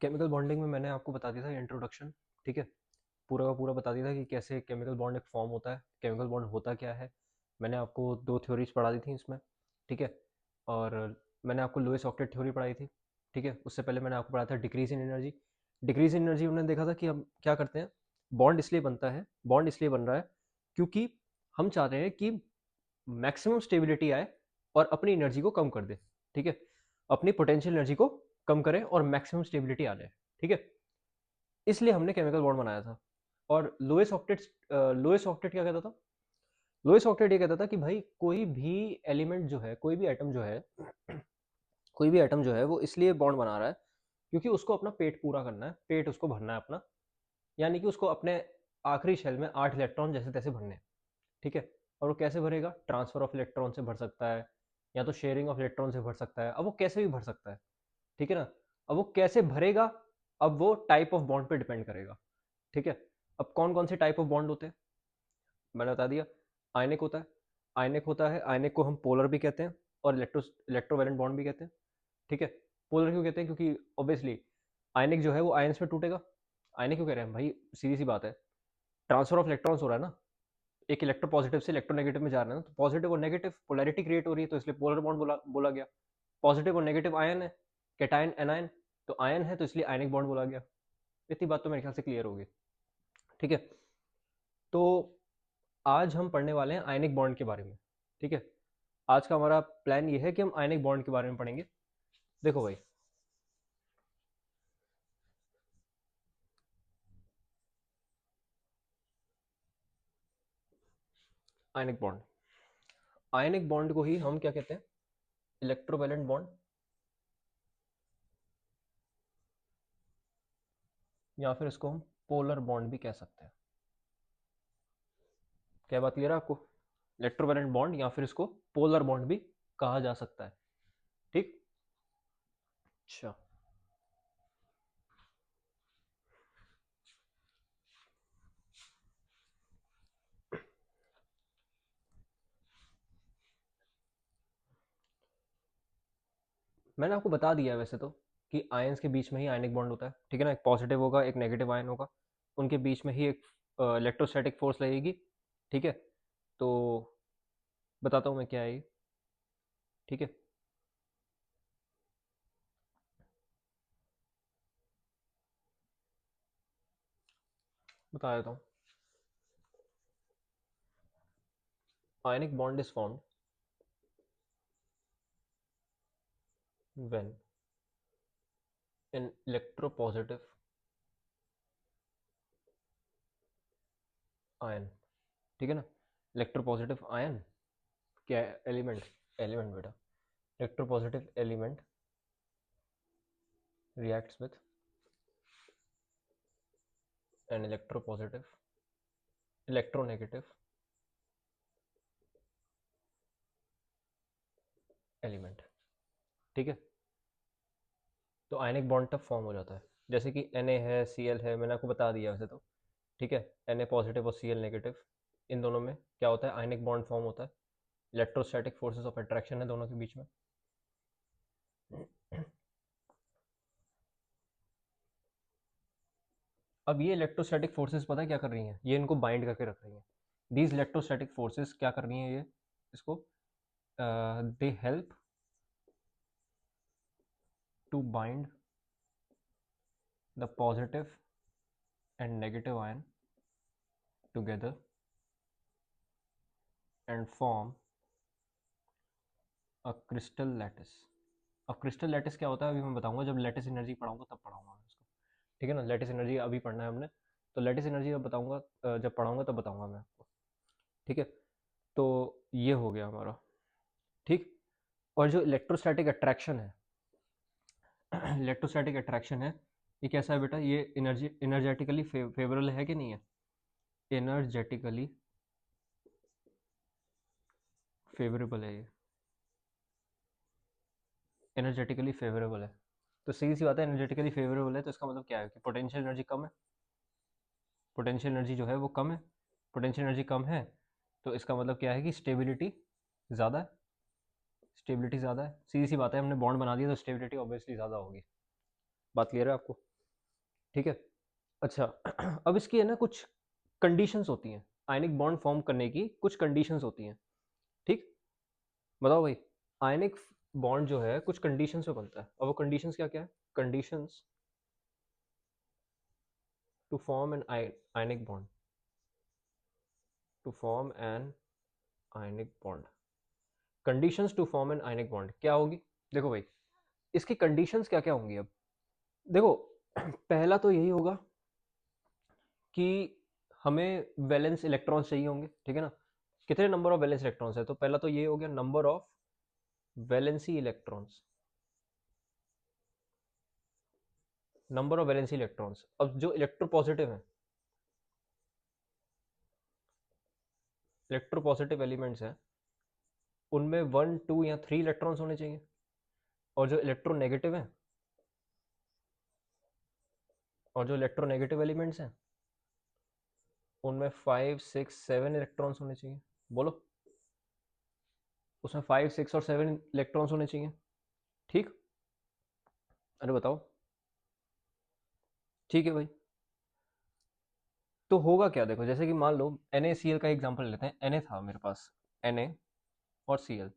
Chemical bonding में मैंने आपको बता दिया था इंट्रोडक्शन, ठीक है? पूरा का पूरा बता दिया था कि कैसे केमिकल बॉन्ड एक फॉर्म होता है, केमिकल बॉन्ड होता क्या है। मैंने आपको 2 थ्योरीज़ पढ़ा दी थी इसमें, ठीक है? और मैंने आपको लुईस ऑक्टेट थ्योरी पढ़ाई थी, ठीक है? उससे पहले मैंने आपको पढ़ाया था डिक्रीज़ इन एनर्जी। डिक्रीज़ इन एनर्जी हमने देखा था कि हम क्या करते हैं, बॉन्ड इसलिए बनता है, बॉन्ड इसलिए बन रहा है क्योंकि हम चाहते हैं कि मैक्सिमम स्टेबिलिटी आए और अपनी एनर्जी को कम कर दे, ठीक है? अपनी पोटेंशियल एनर्जी को कम करें और मैक्सिमम स्टेबिलिटी आ जाए, ठीक है? इसलिए हमने केमिकल बॉन्ड बनाया था। और लुईस ऑक्टेट क्या कहता था? लुईस ऑक्टेट ये कहता था कि भाई कोई भी एलिमेंट जो है, कोई भी एटम जो है कोई भी एटम जो है वो इसलिए बॉन्ड बना रहा है क्योंकि उसको अपना पेट पूरा करना है, पेट उसको भरना है अपना, यानी कि उसको अपने आखिरी शेल में 8 इलेक्ट्रॉन जैसे तैसे भरने हैं, ठीक है? और वो कैसे भरेगा? ट्रांसफर ऑफ इलेक्ट्रॉन से भर सकता है, या तो शेयरिंग ऑफ इलेक्ट्रॉन से भर सकता है। अब वो कैसे भी भर सकता है, ठीक है ना? अब वो कैसे भरेगा, अब वो टाइप ऑफ बॉन्ड पे डिपेंड करेगा, ठीक है? अब कौन कौन से टाइप ऑफ बॉन्ड होते हैं मैंने बता दिया। आयनिक होता है, आयनिक होता है, आयनिक को हम पोलर भी कहते हैं और इलेक्ट्रोवैलेंट बॉन्ड भी कहते हैं, ठीक है? पोलर क्यों कहते हैं? क्योंकि ऑब्वियसली आयनिक जो है वो आयंस में टूटेगा। आयनिक क्यों कह रहे हैं भाई? सीधी सी बात है, ट्रांसफर ऑफ इलेक्ट्रॉन्स हो रहा है ना, एक इलेक्ट्रो पॉजिटिव से इलेक्ट्रोनेगेटिव में जा रहे हैं ना, तो पॉजिटिव और नेगेटिव पोलैरिटी क्रिएट हो रही है, तो इसलिए पोलर बॉन्ड बोला बोला गया। पॉजिटिव और नेगेटिव आयन है, कैटायन एनायन, तो आयन है तो इसलिए आयनिक बॉन्ड बोला गया। इतनी बात तो मेरे ख्याल से क्लियर होगी, ठीक है? तो आज हम पढ़ने वाले हैं आयनिक बॉन्ड के बारे में, ठीक है? आज का हमारा प्लान ये है कि हम आयनिक बॉन्ड के बारे में पढ़ेंगे। देखो भाई, आयनिक बॉन्ड, आयनिक बॉन्ड को ही हम क्या कहते हैं? इलेक्ट्रोवैलेंट बॉन्ड, या फिर इसको हम पोलर बॉन्ड भी कह सकते हैं। क्या बात क्लियर है आपको? इलेक्ट्रोवैलेंट बॉन्ड या फिर इसको पोलर बॉन्ड भी कहा जा सकता है, ठीक? अच्छा, मैंने आपको बता दिया है वैसे तो कि आयंस के बीच में ही आयनिक बॉन्ड होता है, ठीक है ना? एक पॉजिटिव होगा, एक नेगेटिव आयन होगा, उनके बीच में ही एक इलेक्ट्रोस्टैटिक फोर्स लगेगी, ठीक है? तो बताता हूँ मैं क्या है ये, ठीक है? बता देता हूँ। Ionic bond is formed when an electropositive ion, ठीक है ना? इलेक्ट्रोपॉजिटिव आयन क्या है? एलिमेंट, एलिमेंट बेटा, electropositive element reacts with an electropositive electronegative element, ठीक है? तो आयनिक बॉन्ड तब फॉर्म हो जाता है, जैसे कि Na है, Cl है, मैंने आपको बता दिया वैसे तो, ठीक है? Na पॉजिटिव और Cl नेगेटिव, इन दोनों में क्या होता है? आयनिक बॉन्ड फॉर्म होता है। इलेक्ट्रोस्टैटिक फोर्सेस ऑफ अट्रैक्शन है दोनों के बीच में। अब ये इलेक्ट्रोस्टैटिक फोर्सेस पता है क्या कर रही हैं? ये इनको बाइंड करके रख रही हैं। दीज इलेक्ट्रोस्टैटिक फोर्सेस क्या कर रही हैं ये इसको? They help to bind the positive and negative ion together and form a crystal lattice. अब क्रिस्टल लैटिस क्या होता है अभी मैं बताऊंगा, जब लैटिस एनर्जी पढ़ाऊंगा तब पढ़ाऊंगा मैं इसको, ठीक है ना? लैटिस एनर्जी अभी पढ़ना है हमने, तो लैटिस एनर्जी जब बताऊंगा, जब पढ़ाऊंगा तब बताऊंगा मैं आपको, ठीक है? तो ये हो गया हमारा, ठीक? और जो इलेक्ट्रोस्टैटिक अट्रैक्शन है इलेक्ट्रोस्टैटिक अट्रैक्शन है, ये कैसा है बेटा? ये एनर्जेटिकली फेवरेबल है कि नहीं है? एनर्जेटिकली फेवरेबल है ये, एनर्जेटिकली फेवरेबल है। तो सीधी सी बात है, एनर्जेटिकली फेवरेबल है तो इसका मतलब क्या है कि पोटेंशियल एनर्जी कम है, पोटेंशियल एनर्जी जो है वो कम है, पोटेंशियल एनर्जी कम है, तो इसका मतलब क्या है कि स्टेबिलिटी ज़्यादा है, स्टेबिलिटी ज़्यादा है। सीधी सी बात है, हमने बॉन्ड बना दिया तो स्टेबिलिटी ऑब्वियसली ज़्यादा होगी। बात क्लियर है आपको? ठीक है। अच्छा अब इसकी है ना कुछ कंडीशंस होती हैं, आयनिक बॉन्ड फॉर्म करने की कुछ कंडीशंस होती हैं। ठीक, बताओ भाई। आयनिक बॉन्ड जो है कुछ कंडीशंस पे बनता है, और वो कंडीशंस क्या क्या है? Conditions to form an ionic bond, to form an ionic bond, conditions to form an ionic bond क्या होगी? देखो भाई, इसकी कंडीशंस क्या क्या होंगी अब? देखो पहला तो यही होगा कि हमें वैलेंस इलेक्ट्रॉन्स चाहिए होंगे, ठीक है ना? कितने नंबर ऑफ वैलेंस इलेक्ट्रॉन्स है? तो पहला तो ये हो गया number of valency electrons, number of valency electrons. अब जो इलेक्ट्रोपॉजिटिव है, इलेक्ट्रोपॉजिटिव एलिमेंट्स हैं, उनमें 1 2 या 3 इलेक्ट्रॉन्स होने चाहिए। और जो इलेक्ट्रोनेगेटिव हैं, और जो इलेक्ट्रोनेगेटिव एलिमेंट्स हैं, उनमें 5 6 7 इलेक्ट्रॉन्स होने चाहिए। बोलो, उसमें 5 6 और 7 इलेक्ट्रॉन्स होने चाहिए। ठीक, अरे बताओ। ठीक है भाई। तो होगा क्या, देखो जैसे कि मान लो NaCl का एग्जांपल लेते हैं। Na था मेरे पास, Na और Cl,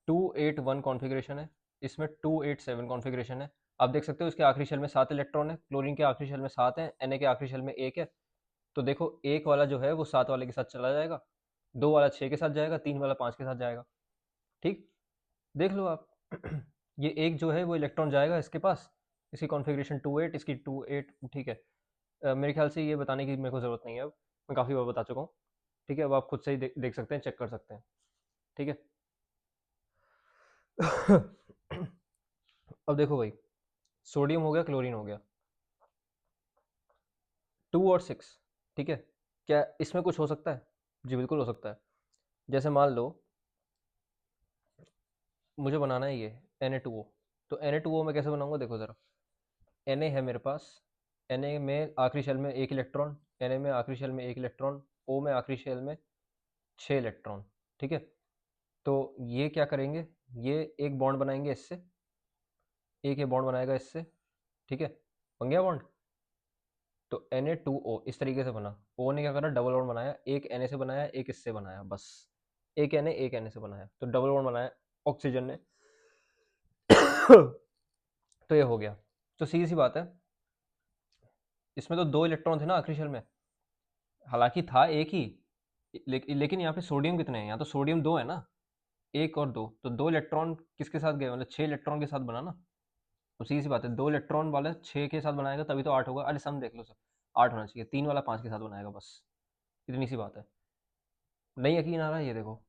2 8 1 कॉन्फ़िगरेशन है, इसमें 2 8 7 कॉन्फ़िगरेशन है। आप देख सकते हो इसके आखिरी शेल में 7 इलेक्ट्रॉन है, क्लोरीन के आखिरी शेल में 7 है, Na के आखिरी शेल में 1 है। तो देखो एक वाला जो है वो 7 वाले के साथ चला जाएगा, 2 वाला 6 के साथ जाएगा, 3 वाला 5 के साथ जाएगा। ठीक, देख लो आप ये एक जो है वो इलेक्ट्रॉन जाएगा इसके पास, इसकी कॉन्फ़िगरेशन 2 8, इसकी 2 8। ठीक है। मेरे ख्याल से ये बताने की मेरे को ज़रूरत नहीं है, अब मैं काफ़ी बार बता चुका हूँ। ठीक है, अब आप खुद से ही देख सकते हैं, चेक कर सकते हैं। ठीक है अब देखो भाई, सोडियम हो गया, क्लोरीन हो गया, 2 और 6। ठीक है, क्या इसमें कुछ हो सकता है? जी बिल्कुल हो सकता है। जैसे मान लो मुझे बनाना है ये Na2O, तो Na2O मैं कैसे बनाऊंगा? देखो ज़रा, Na है मेरे पास, Na में आखिरी शेल में 1 इलेक्ट्रॉन, Na में आखिरी शेल में 1 इलेक्ट्रॉन, O में आखिरी शेल में 6 इलेक्ट्रॉन। ठीक है, तो ये क्या करेंगे, ये एक बॉन्ड बनाएंगे इससे, एक ये बॉन्ड बनाएगा इससे। ठीक है, बन गया बॉन्ड। तो Na2O इस तरीके से बना। O ने क्या करा, डबल बॉन्ड बनाया, एक Na से बनाया, एक इससे बनाया, बस एक Na एक Na से बनाया, तो डबल बॉन्ड बनाया ऑक्सीजन ने तो ये हो गया। तो सीधी सी बात है, इसमें तो 2 इलेक्ट्रॉन थे ना आखिरी शेल में, हालांकि था एक ही, लेकिन यहाँ पे सोडियम कितने हैं? यहाँ तो सोडियम 2 है ना, 1 और 2, तो 2 इलेक्ट्रॉन किसके साथ गए, मतलब 6 इलेक्ट्रॉन के साथ बना ना। तो सीधी सी बात है, 2 इलेक्ट्रॉन वाला 6 के साथ बनाएगा तभी तो 8 होगा। अरे सम देख लो सर, 8 होना चाहिए, 3 वाला 5 के साथ बनाएगा, बस इतनी सी बात है। नहीं यकीन आ रहा है, ये देखो,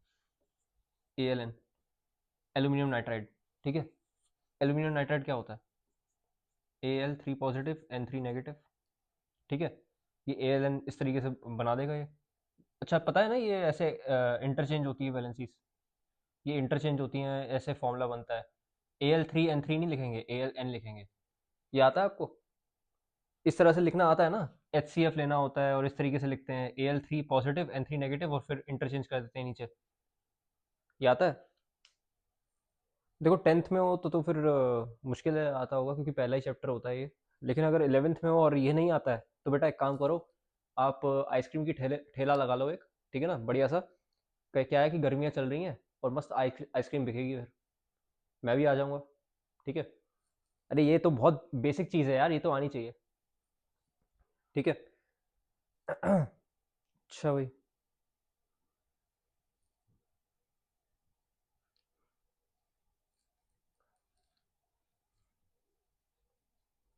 ALN, एल्यूमिनियम नाइट्राइड। ठीक है, एल्यूमिनियम नाइट्राइड क्या होता है? Al3 positive N3 negative. ठीक है, ये ALN इस तरीके से बना देगा ये। अच्छा पता है ना, ये ऐसे इंटरचेंज होती है वैलेंसीज, ये इंटरचेंज होती हैं, ऐसे फॉर्मूला बनता है। Al3N3 नहीं लिखेंगे, ALN लिखेंगे। ये आता है आपको? इस तरह से लिखना आता है ना, HCF लेना होता है और इस तरीके से लिखते हैं, Al3 पॉजिटिव N3 नेगेटिव, और फिर इंटरचेंज कर देते हैं नीचे। ये आता है? देखो 10th में हो तो फिर मुश्किल है, आता होगा क्योंकि पहला ही चैप्टर होता है ये। लेकिन अगर 11th में हो और ये नहीं आता है तो बेटा एक काम करो, आप आइसक्रीम की ठेला लगा लो एक, ठीक है ना, बढ़िया सा। क्या है कि गर्मियाँ चल रही हैं और मस्त आइसक्रीम बिकेगी फिर, मैं भी आ जाऊँगा। ठीक है, अरे ये तो बहुत बेसिक चीज़ है यार, ये तो आनी चाहिए। ठीक है अच्छा भाई,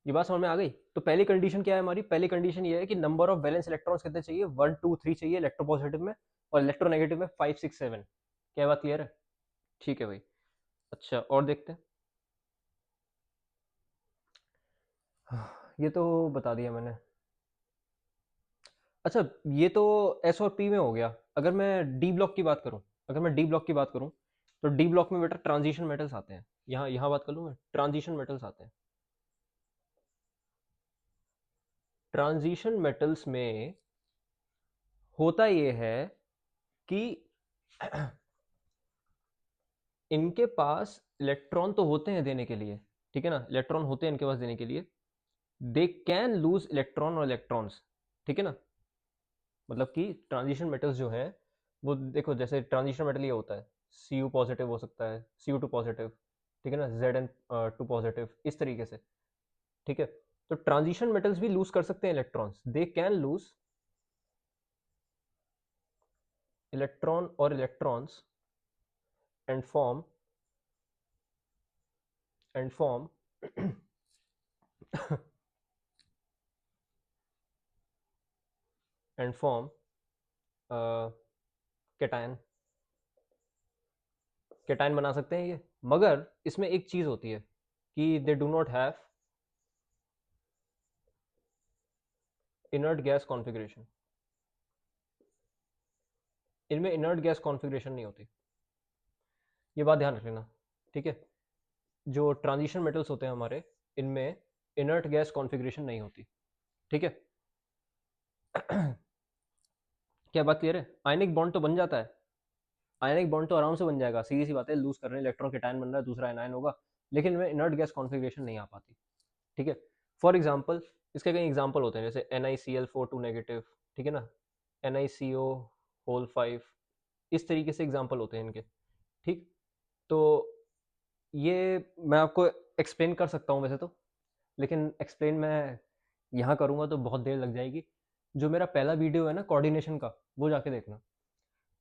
ये बात समझ में आ गई? तो पहली कंडीशन क्या है हमारी? पहली कंडीशन ये है कि नंबर ऑफ वैलेंस इलेक्ट्रॉन्स कितने चाहिए? 1 2 3 चाहिए इलेक्ट्रोपॉजिटिव में, और इलेक्ट्रोनेगेटिव में 5 6 7। क्या बात क्लियर है? ठीक है भाई। अच्छा और देखते हैं। ये तो बता दिया मैंने। अच्छा, ये तो एस और पी में हो गया। अगर मैं डी ब्लॉक की बात करूं, अगर मैं डी ब्लॉक की बात करूं, तो डी ब्लॉक में बेटा ट्रांजिशन मेटल्स आते हैं। यहाँ यहाँ बात कर लूँ मैं, ट्रांजिशन मेटल्स आते हैं। ट्रांजिशन मेटल्स में होता ये है कि इनके पास इलेक्ट्रॉन तो होते हैं देने के लिए, ठीक है ना, इलेक्ट्रॉन होते हैं इनके पास देने के लिए, दे कैन लूज इलेक्ट्रॉन और इलेक्ट्रॉन्स, ठीक है ना। मतलब कि ट्रांजिशन मेटल्स जो है वो देखो, जैसे ट्रांजिशन मेटल ये होता है, सी यू पॉजिटिव हो सकता है, सी यू टू पॉजिटिव, ठीक है ना, जेड एन टू पॉजिटिव, इस तरीके से, ठीक है। तो ट्रांजिशन मेटल्स भी लूज कर सकते हैं electrons, they can lose electron और electrons and form and form and form cation, cation बना सकते हैं ये, मगर इसमें एक चीज होती है कि they do not have inert gas configuration, इनमें इनर्ट गैस कॉन्फ़िगरेशन नहीं होती, ये बात ध्यान रख लेना, ठीक है। जो ट्रांजिशन मेटल्स होते हैं हमारे, इनमें इनर्ट गैस कॉन्फ़िगरेशन नहीं होती, ठीक है। क्या बात क्लियर है? आयनिक बॉन्ड तो बन जाता है, आयनिक बॉन्ड तो आराम से बन जाएगा, सीधी सी बात है, लूज कर रहे हैं इलेक्ट्रॉन, कैटायन बन रहा है, दूसरा एनायन होगा, लेकिन इनमें इनर्ट गैस कॉन्फ़िगरेशन नहीं आ पाती, ठीक है। फॉर एग्जाम्पल, इसके कई एग्जाम्पल होते हैं, जैसे NiCl4 2 नेगेटिव, ठीक है ना, NiCO होल 5, इस तरीके से एग्जाम्पल होते हैं इनके, ठीक। तो ये मैं आपको एक्सप्लेन कर सकता हूँ वैसे तो, लेकिन एक्सप्लेन मैं यहाँ करूँगा तो बहुत देर लग जाएगी। जो मेरा पहला वीडियो है ना कोऑर्डिनेशन का, वो जाके देखना।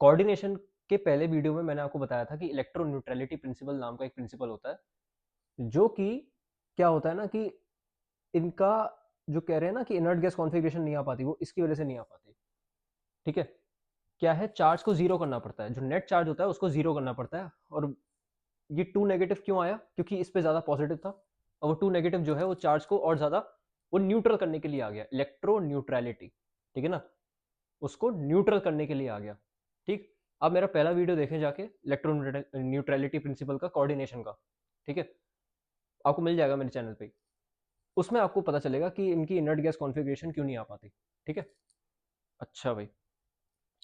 कोऑर्डिनेशन के पहले वीडियो में मैंने आपको बताया था कि इलेक्ट्रो न्यूट्रलिटी प्रिंसिपल नाम का एक प्रिंसिपल होता है, जो कि क्या होता है ना कि इनका जो कह रहे हैं ना कि इनर्ट गैस कॉन्फ़िगरेशन नहीं आ पाती, वो इसकी वजह से नहीं आ पाती, ठीक है। क्या है, चार्ज को जीरो करना पड़ता है, जो नेट चार्ज होता है उसको जीरो करना पड़ता है, और ये टू नेगेटिव क्यों आया, क्योंकि इस पे ज्यादा पॉजिटिव था, और वो टू नेगेटिव जो है वो चार्ज को और ज्यादा वो न्यूट्रल करने के लिए आ गया, इलेक्ट्रो न्यूट्रलिटी, ठीक है ना, उसको न्यूट्रल करने के लिए आ गया, ठीक। अब मेरा पहला वीडियो देखें जाके, इलेक्ट्रो न्यूट्रलिटी प्रिंसिपल का, कोऑर्डिनेशन का, ठीक है, आपको मिल जाएगा मेरे चैनल पे, उसमें आपको पता चलेगा कि इनकी इनर्ट गैस कॉन्फ़िगरेशन क्यों नहीं आ पाती, ठीक है। अच्छा भाई,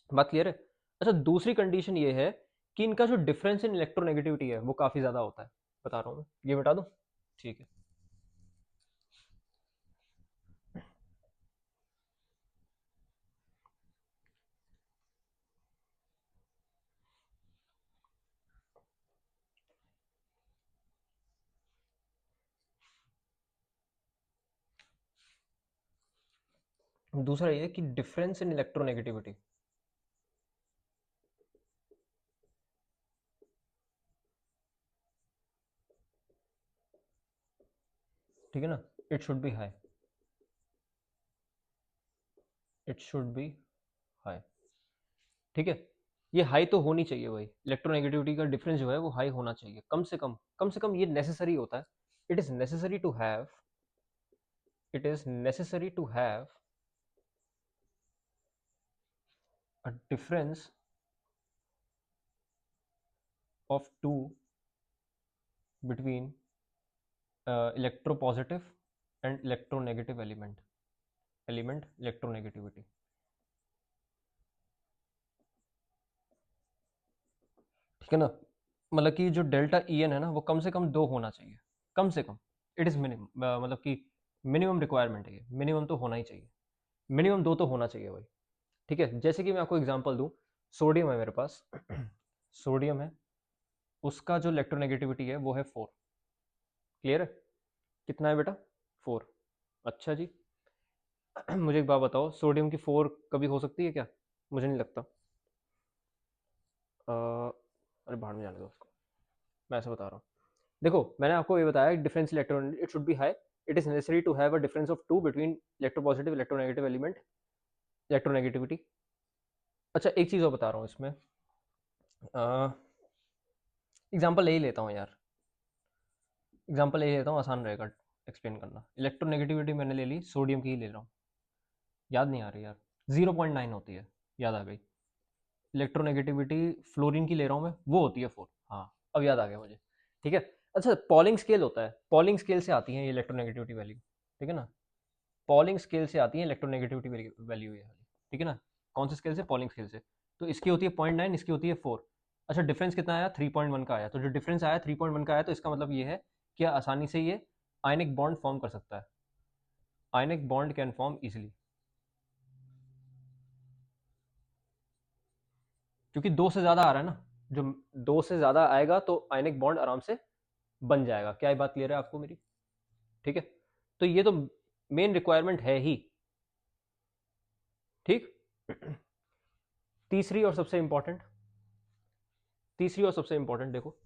बात क्लियर है। अच्छा, दूसरी कंडीशन ये है कि इनका जो डिफरेंस इन इलेक्ट्रोनेगेटिविटी है वो काफ़ी ज़्यादा होता है, बता रहा हूँ मैं, ये बता दूँ, ठीक है। दूसरा ये कि डिफरेंस इन इलेक्ट्रोनेगेटिविटी, ठीक है ना, it should be high, it should be high, ठीक है। ये हाई तो होनी चाहिए भाई, इलेक्ट्रोनेगेटिविटी का डिफरेंस जो है वो हाई होना चाहिए, कम से कम ये नेसेसरी होता है, it is necessary to have, it is necessary to have a difference of two between electropositive and electronegative element electronegativity, ठीक है ना। मतलब कि जो डेल्टा ई एन है ना वो कम से कम दो होना चाहिए, कम से कम, इट इज़ मिनिमम, मतलब कि मिनिमम रिक्वायरमेंट है ये, मिनिमम तो होना ही चाहिए, मिनिमम दो तो होना चाहिए भाई, ठीक है। जैसे कि मैं आपको एग्जांपल दूं, सोडियम है मेरे पास, सोडियम है, उसका जो इलेक्ट्रोनेगेटिविटी है वो है 4, क्लियर है, कितना है बेटा, 4, अच्छा जी। मुझे एक बात बताओ, सोडियम की 4 कभी हो सकती है क्या, मुझे नहीं लगता। अरे बाहर में जाने दो उसको, मैं ऐसा बता रहा हूँ, देखो मैंने आपको ये बताया, difference electron it should be high, it is necessary to have a difference of two between electropositive electronegative element electronegativity. अच्छा, एक चीज़ और बता रहा हूँ इसमें, एग्जाम्पल यही लेता हूँ यार, एग्जाम्पल यही लेता हूँ, आसान रहेगा एक्सप्लेन करना। इलेक्ट्रोनेगेटिविटी मैंने ले ली, सोडियम की ही ले रहा हूँ, याद नहीं आ रही यार, 0.9 होती है, याद आ गई। इलेक्ट्रोनेगेटिविटी फ्लोरीन की ले रहा हूँ मैं, वो होती है 4, हाँ अब याद आ गया मुझे, ठीक है। अच्छा, पॉलिंग स्केल होता है, पॉलिंग स्केल से आती है ये इलेक्ट्रोनेगेटिविटी वैल्यू, ठीक है ना, पॉलिंग स्केल से आती है इलेक्ट्रोनेगेटिविटी वैल्यू ये वाली, ठीक है ना। कौन से स्केल से, पॉलिंग स्केल से, तो इसकी होती है 0.9, इसकी होती है 4। अच्छा, डिफरेंस कितना आया, 3.1 का आया, तो जो डिफरेंस आया 3.1 का आया, तो इसका मतलब ये है क्या आसानी से ये आयनिक बॉन्ड फॉर्म कर सकता है, ionic bond can form easily, क्योंकि दो से ज्यादा आ रहा है ना, जो दो से ज्यादा आएगा तो आयनिक बॉन्ड आराम से बन जाएगा। क्या ये बात क्लियर है आपको मेरी? ठीक है, तो ये तो मेन रिक्वायरमेंट है ही। ठीक। तीसरी और सबसे इंपॉर्टेंट, तीसरी और सबसे इंपॉर्टेंट देखो,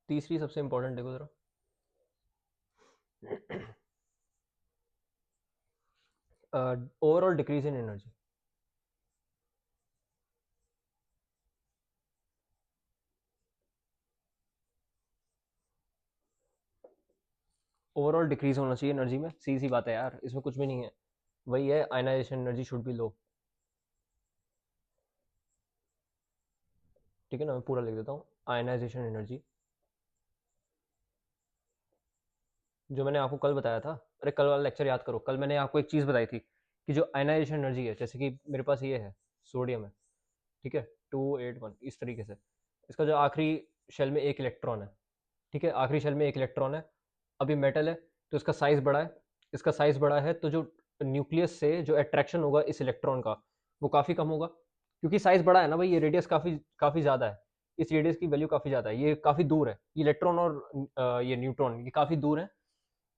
तीसरी सबसे इंपॉर्टेंट देखो जरा, overall decrease in energy. Overall decrease होना चाहिए एनर्जी में, सीधी सी बात है यार, इसमें कुछ भी नहीं है, वही है आयनाइजेशन एनर्जी शुड बी लो। ठीक है ना, मैं पूरा लिख देता हूँ, आयनाइजेशन एनर्जी, जो मैंने आपको कल बताया था, अरे कल वाला लेक्चर याद करो, कल मैंने आपको एक चीज़ बताई थी कि जो आयनाइजेशन एनर्जी है, जैसे कि मेरे पास ये है सोडियम है, ठीक है, 281 इस तरीके से, इसका जो आखिरी शेल में एक इलेक्ट्रॉन है, ठीक है, आखिरी शेल में एक इलेक्ट्रॉन है, अभी मेटल है तो इसका साइज बड़ा है, इसका साइज बड़ा है तो जो न्यूक्लियस से जो अट्रैक्शन होगा इस इलेक्ट्रॉन का वो काफ़ी कम होगा, क्योंकि साइज बड़ा है ना भाई, ये रेडियस काफ़ी काफ़ी ज़्यादा है, इस रेडियस की वैल्यू काफ़ी ज़्यादा है, ये काफ़ी दूर है, ये इलेक्ट्रॉन और ये न्यूट्रॉन ये काफ़ी दूर है,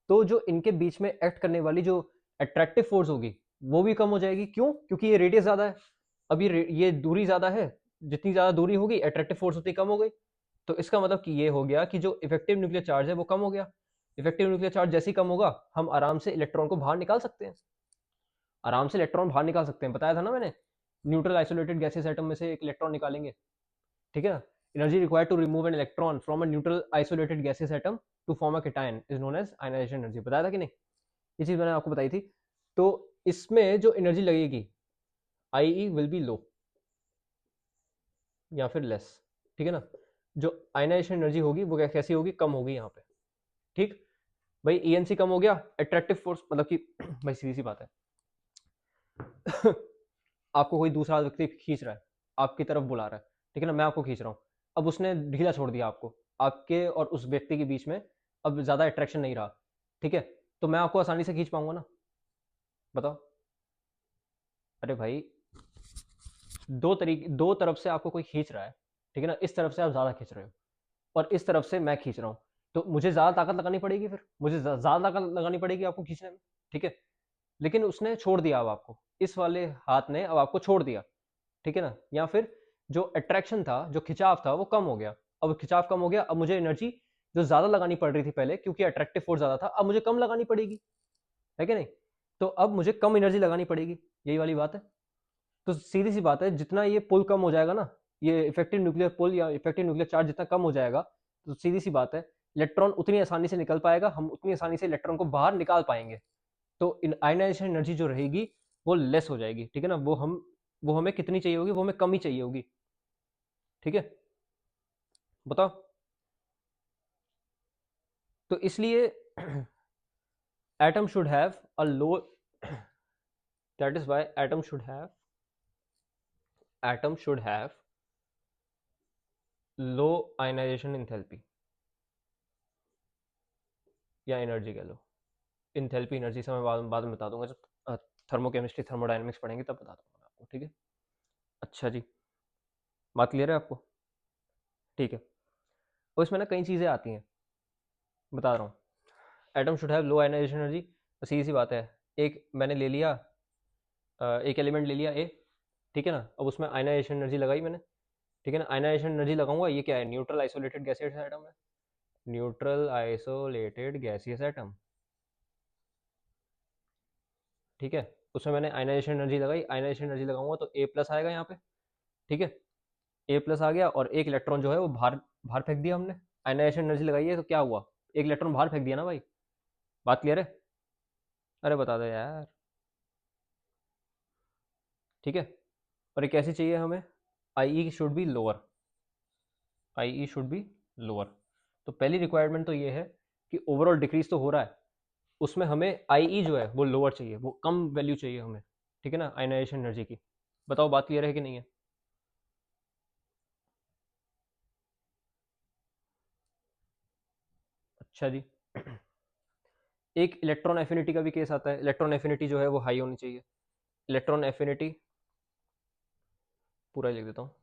तो जो इनके बीच में एक्ट करने वाली जो अट्रैक्टिव फोर्स होगी वो भी कम हो जाएगी। क्यों? क्योंकि ये रेडियस ज़्यादा है, अभी ये दूरी ज़्यादा है, जितनी ज़्यादा दूरी होगी अट्रैक्टिव फोर्स उतनी कम हो गई, तो इसका मतलब कि ये हो गया कि जो इफेक्टिव न्यूक्लियर चार्ज है वो कम हो गया, इफेक्टिव न्यूक्लियर चार्ज जैसे ही कम होगा हम आराम से इलेक्ट्रॉन को बाहर निकाल सकते हैं, आराम से इलेक्ट्रॉन बाहर निकाल सकते हैं, बताया था ना मैंने, न्यूट्रल आइसोलेटेड गैसेस एटम में से एक इलेक्ट्रॉन निकालेंगे, ठीक है ना, energy required to remove an electron from a neutral isolated gases atom to form a cation is known as ionisation energy, बताया था कि नहीं? ये चीज मैंने आपको बताई थी। तो इसमें जो एनर्जी लगेगी आई ई विल बी लो या फिर लेस, ठीक है ना, जो आयनाइजेशन एनर्जी होगी वो कैसी होगी, कम होगी यहाँ पे, ठीक। भाई ई एन सी कम हो गया, अट्रैक्टिव फोर्स मतलब कि भाई सीधी सी बात है आपको कोई दूसरा व्यक्ति खींच रहा है, आपकी तरफ बुला रहा है, ठीक है ना, मैं आपको खींच रहा हूँ, अब उसने ढीला छोड़ दिया आपको, आपके और उस व्यक्ति के बीच में अब ज्यादा अट्रैक्शन नहीं रहा, ठीक है, तो मैं आपको आसानी से खींच पाऊंगा ना, बताओ? अरे भाई, दो तरफ से आपको कोई खींच रहा है, ठीक है ना, इस तरफ से आप ज्यादा खींच रहे हो और इस तरफ से मैं खींच रहा हूँ, तो मुझे ज्यादा ताकत लगानी पड़ेगी, फिर मुझे ज्यादा ताकत लगानी पड़ेगी आपको खींचने में, ठीक है, लेकिन उसने छोड़ दिया अब आपको, इस वाले हाथ ने अब आपको छोड़ दिया, ठीक है ना, या फिर जो अट्रैक्शन था, जो खिंचाव था वो कम हो गया, अब खिंचाव कम हो गया, अब मुझे एनर्जी जो ज्यादा लगानी पड़ रही थी पहले क्योंकि अट्रैक्टिव फोर्स ज्यादा था, अब मुझे कम लगानी पड़ेगी, है कि नहीं? तो अब मुझे कम एनर्जी लगानी पड़ेगी, यही वाली बात है। तो सीधी सी बात है, जितना ये पुल कम हो जाएगा ना, ये इफेक्टिव न्यूक्लियर पुल या इफेक्टिव न्यूक्लियर चार्ज जितना कम हो जाएगा, तो सीधी सी बात है, इलेक्ट्रॉन उतनी आसानी से निकल पाएगा, हम उतनी आसानी से इलेक्ट्रॉन को बाहर निकाल पाएंगे, तो इन आयनाइजेशन एनर्जी जो रहेगी वो लेस हो जाएगी, ठीक है ना, वो हमें कितनी चाहिए होगी, वो हमें कम ही चाहिए होगी, ठीक है, बताओ? तो इसलिए atom should have a low, that is why atom should have low ionisation enthalpy या एनर्जी कह लो, इंथैल्पी एनर्जी से मैं बाद में बता दूंगा, जब थर्मोकेमिस्ट्री थर्मोडायनेमिक्स पढ़ेंगे तब बता दूंगा मैं आपको, ठीक है? अच्छा जी, बात क्लियर है आपको? ठीक है, और इसमें ना कई चीज़ें आती हैं, बता रहा हूँ, atom should have low ionization energy, सीधी सी बात है, एक मैंने ले लिया, एक एलिमेंट ले लिया ए, ठीक है ना, अब उसमें आयनाइजेशन एनर्जी लगाई मैंने, ठीक है ना, आयनाइजेशन एनर्जी लगाऊंगा, ये क्या है, न्यूट्रल आइसोलेटेड गैसियस एटम है, न्यूट्रल आइसोलेटेड गैसियस एटम, ठीक है, उसमें मैंने आयनाइजेशन एनर्जी लगाई, आयनाइजेशन एनर्जी लगाऊंगा तो ए प्लस आएगा यहाँ पे, ठीक है, ए प्लस आ गया और एक इलेक्ट्रॉन जो है वो बाहर बाहर फेंक दिया हमने, आयनाइजेशन एनर्जी लगाई है तो क्या हुआ, एक इलेक्ट्रॉन बाहर फेंक दिया ना भाई, बात क्लियर है? अरे बता दो यार, ठीक है, और ये कैसी चाहिए हमें, I E should be lower, I E should be lower. तो पहली रिक्वायरमेंट तो ये है कि ओवरऑल डिक्रीज तो हो रहा है, उसमें हमें आई ई जो है वो लोअर चाहिए, वो कम वैल्यू चाहिए हमें, ठीक है ना, आयनाइजेशन एनर्जी की। बताओ बात क्लियर है कि नहीं है? अच्छा जी। एक इलेक्ट्रॉन एफिनिटी का भी केस आता है, इलेक्ट्रॉन एफिनिटी जो है वो हाई होनी चाहिए। इलेक्ट्रॉन एफिनिटी पूरा ही लिख देता हूँ,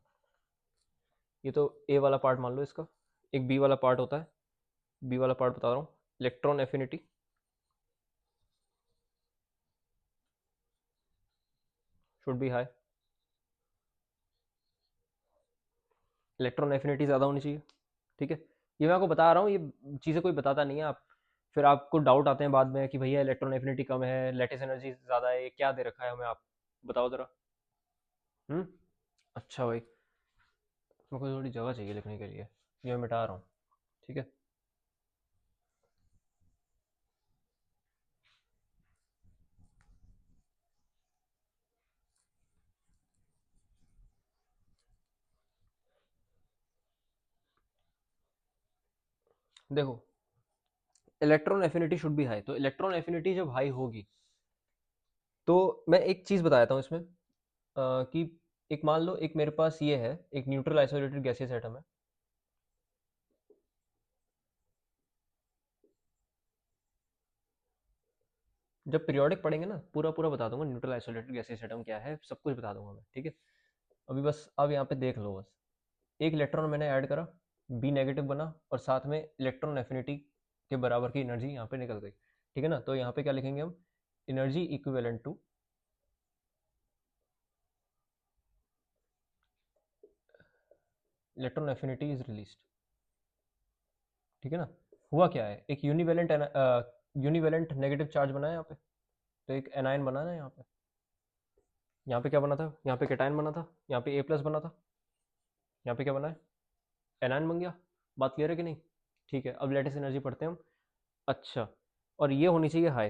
ये तो ए वाला पार्ट मान लो इसका, एक बी वाला पार्ट होता है, बी वाला पार्ट बता रहा हूँ। Electron affinity should be high, electron affinity ज़्यादा होनी चाहिए, ठीक है। ये मैं आपको बता रहा हूँ, ये चीज़ें कोई बताता नहीं है, आप फिर आपको डाउट आते हैं बाद में कि भैया इलेक्ट्रॉन एफिनिटी कम है, लैटिस एनर्जी ज़्यादा है, ये क्या दे रखा है हमें, आप बताओ ज़रा। हम्म। अच्छा भाई, मेरे को थोड़ी जगह चाहिए लिखने के लिए, ये मैं मिटा रहा हूँ, ठीक है। देखो, electron affinity should be high, तो इलेक्ट्रॉन एफिनिटी जब हाई होगी तो मैं एक चीज़ बता देता हूँ इसमें, कि एक मान लो, एक मेरे पास ये है, एक न्यूट्रल आइसोलेटेड गैसियस एटम है। जब पीरियोडिक पढ़ेंगे ना, पूरा पूरा बता दूंगा न्यूट्रल आइसोलेटेड गैसियस एटम क्या है, सब कुछ बता दूंगा मैं, ठीक है। अभी बस अब यहाँ पे देख लो, बस एक इलेक्ट्रॉन मैंने ऐड करा, बी नेगेटिव बना, और साथ में इलेक्ट्रॉन एफिनिटी के बराबर की एनर्जी यहाँ पे निकल गई, ठीक है ना। तो यहाँ पे क्या लिखेंगे हम, energy equivalent two electron affinity is released, ठीक है ना। हुआ क्या है, एक यूनिवेलेंट नेगेटिव चार्ज बना है यहाँ पे, तो एक एनायन बना ना यहाँ पे, यहाँ पे क्या बना था, यहाँ पे कैटायन बना था, यहाँ पे ए प्लस बना था, यहाँ पे क्या बना है, एनायन बन गया। बात क्लियर है कि नहीं? ठीक है, अब लेटेस्ट एनर्जी पढ़ते हैं हम। अच्छा, और ये होनी चाहिए हाई,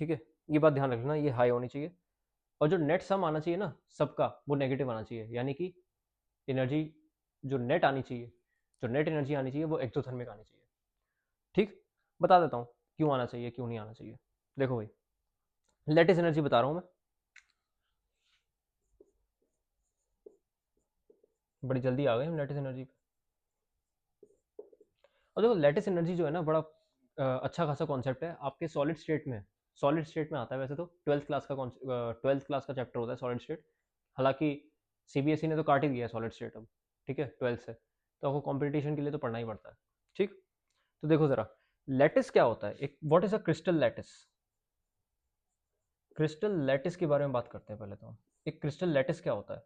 ठीक है, ये बात ध्यान रखना, ये हाई होनी चाहिए। और जो नेट सम आना चाहिए ना सबका, वो नेगेटिव आना चाहिए, यानी कि एनर्जी जो नेट आनी चाहिए, जो नेट एनर्जी आनी चाहिए वो एक्सोथर्मिक आनी चाहिए, ठीक। बता देता हूँ क्यों आना चाहिए क्यों नहीं आना चाहिए। देखो भाई, लेटेस्ट एनर्जी बता रहा हूँ मैं, बड़ी जल्दी आ गए हम लेटेस्ट एनर्जी पे। और देखो, लेटेस्ट एनर्जी जो है ना, बड़ा अच्छा खासा कॉन्सेप्ट है, आपके सॉलिड स्टेट में, सॉलिड स्टेट में आता है वैसे तो, ट्वेल्थ क्लास का चैप्टर होता है सॉलिड स्टेट। हालांकि सीबीएसई ने तो काट ही दिया है सॉलिड स्टेट अब, ठीक है, ट्वेल्थ से, तो आपको कॉम्पिटिशन के लिए तो पढ़ना ही पड़ता है, ठीक। तो देखो ज़रा, लैटिस क्या होता है, एक what is a crystal lattice. Crystal lattice के बारे में बात करते हैं पहले तो हम। एक क्रिस्टल लैटिस क्या होता है,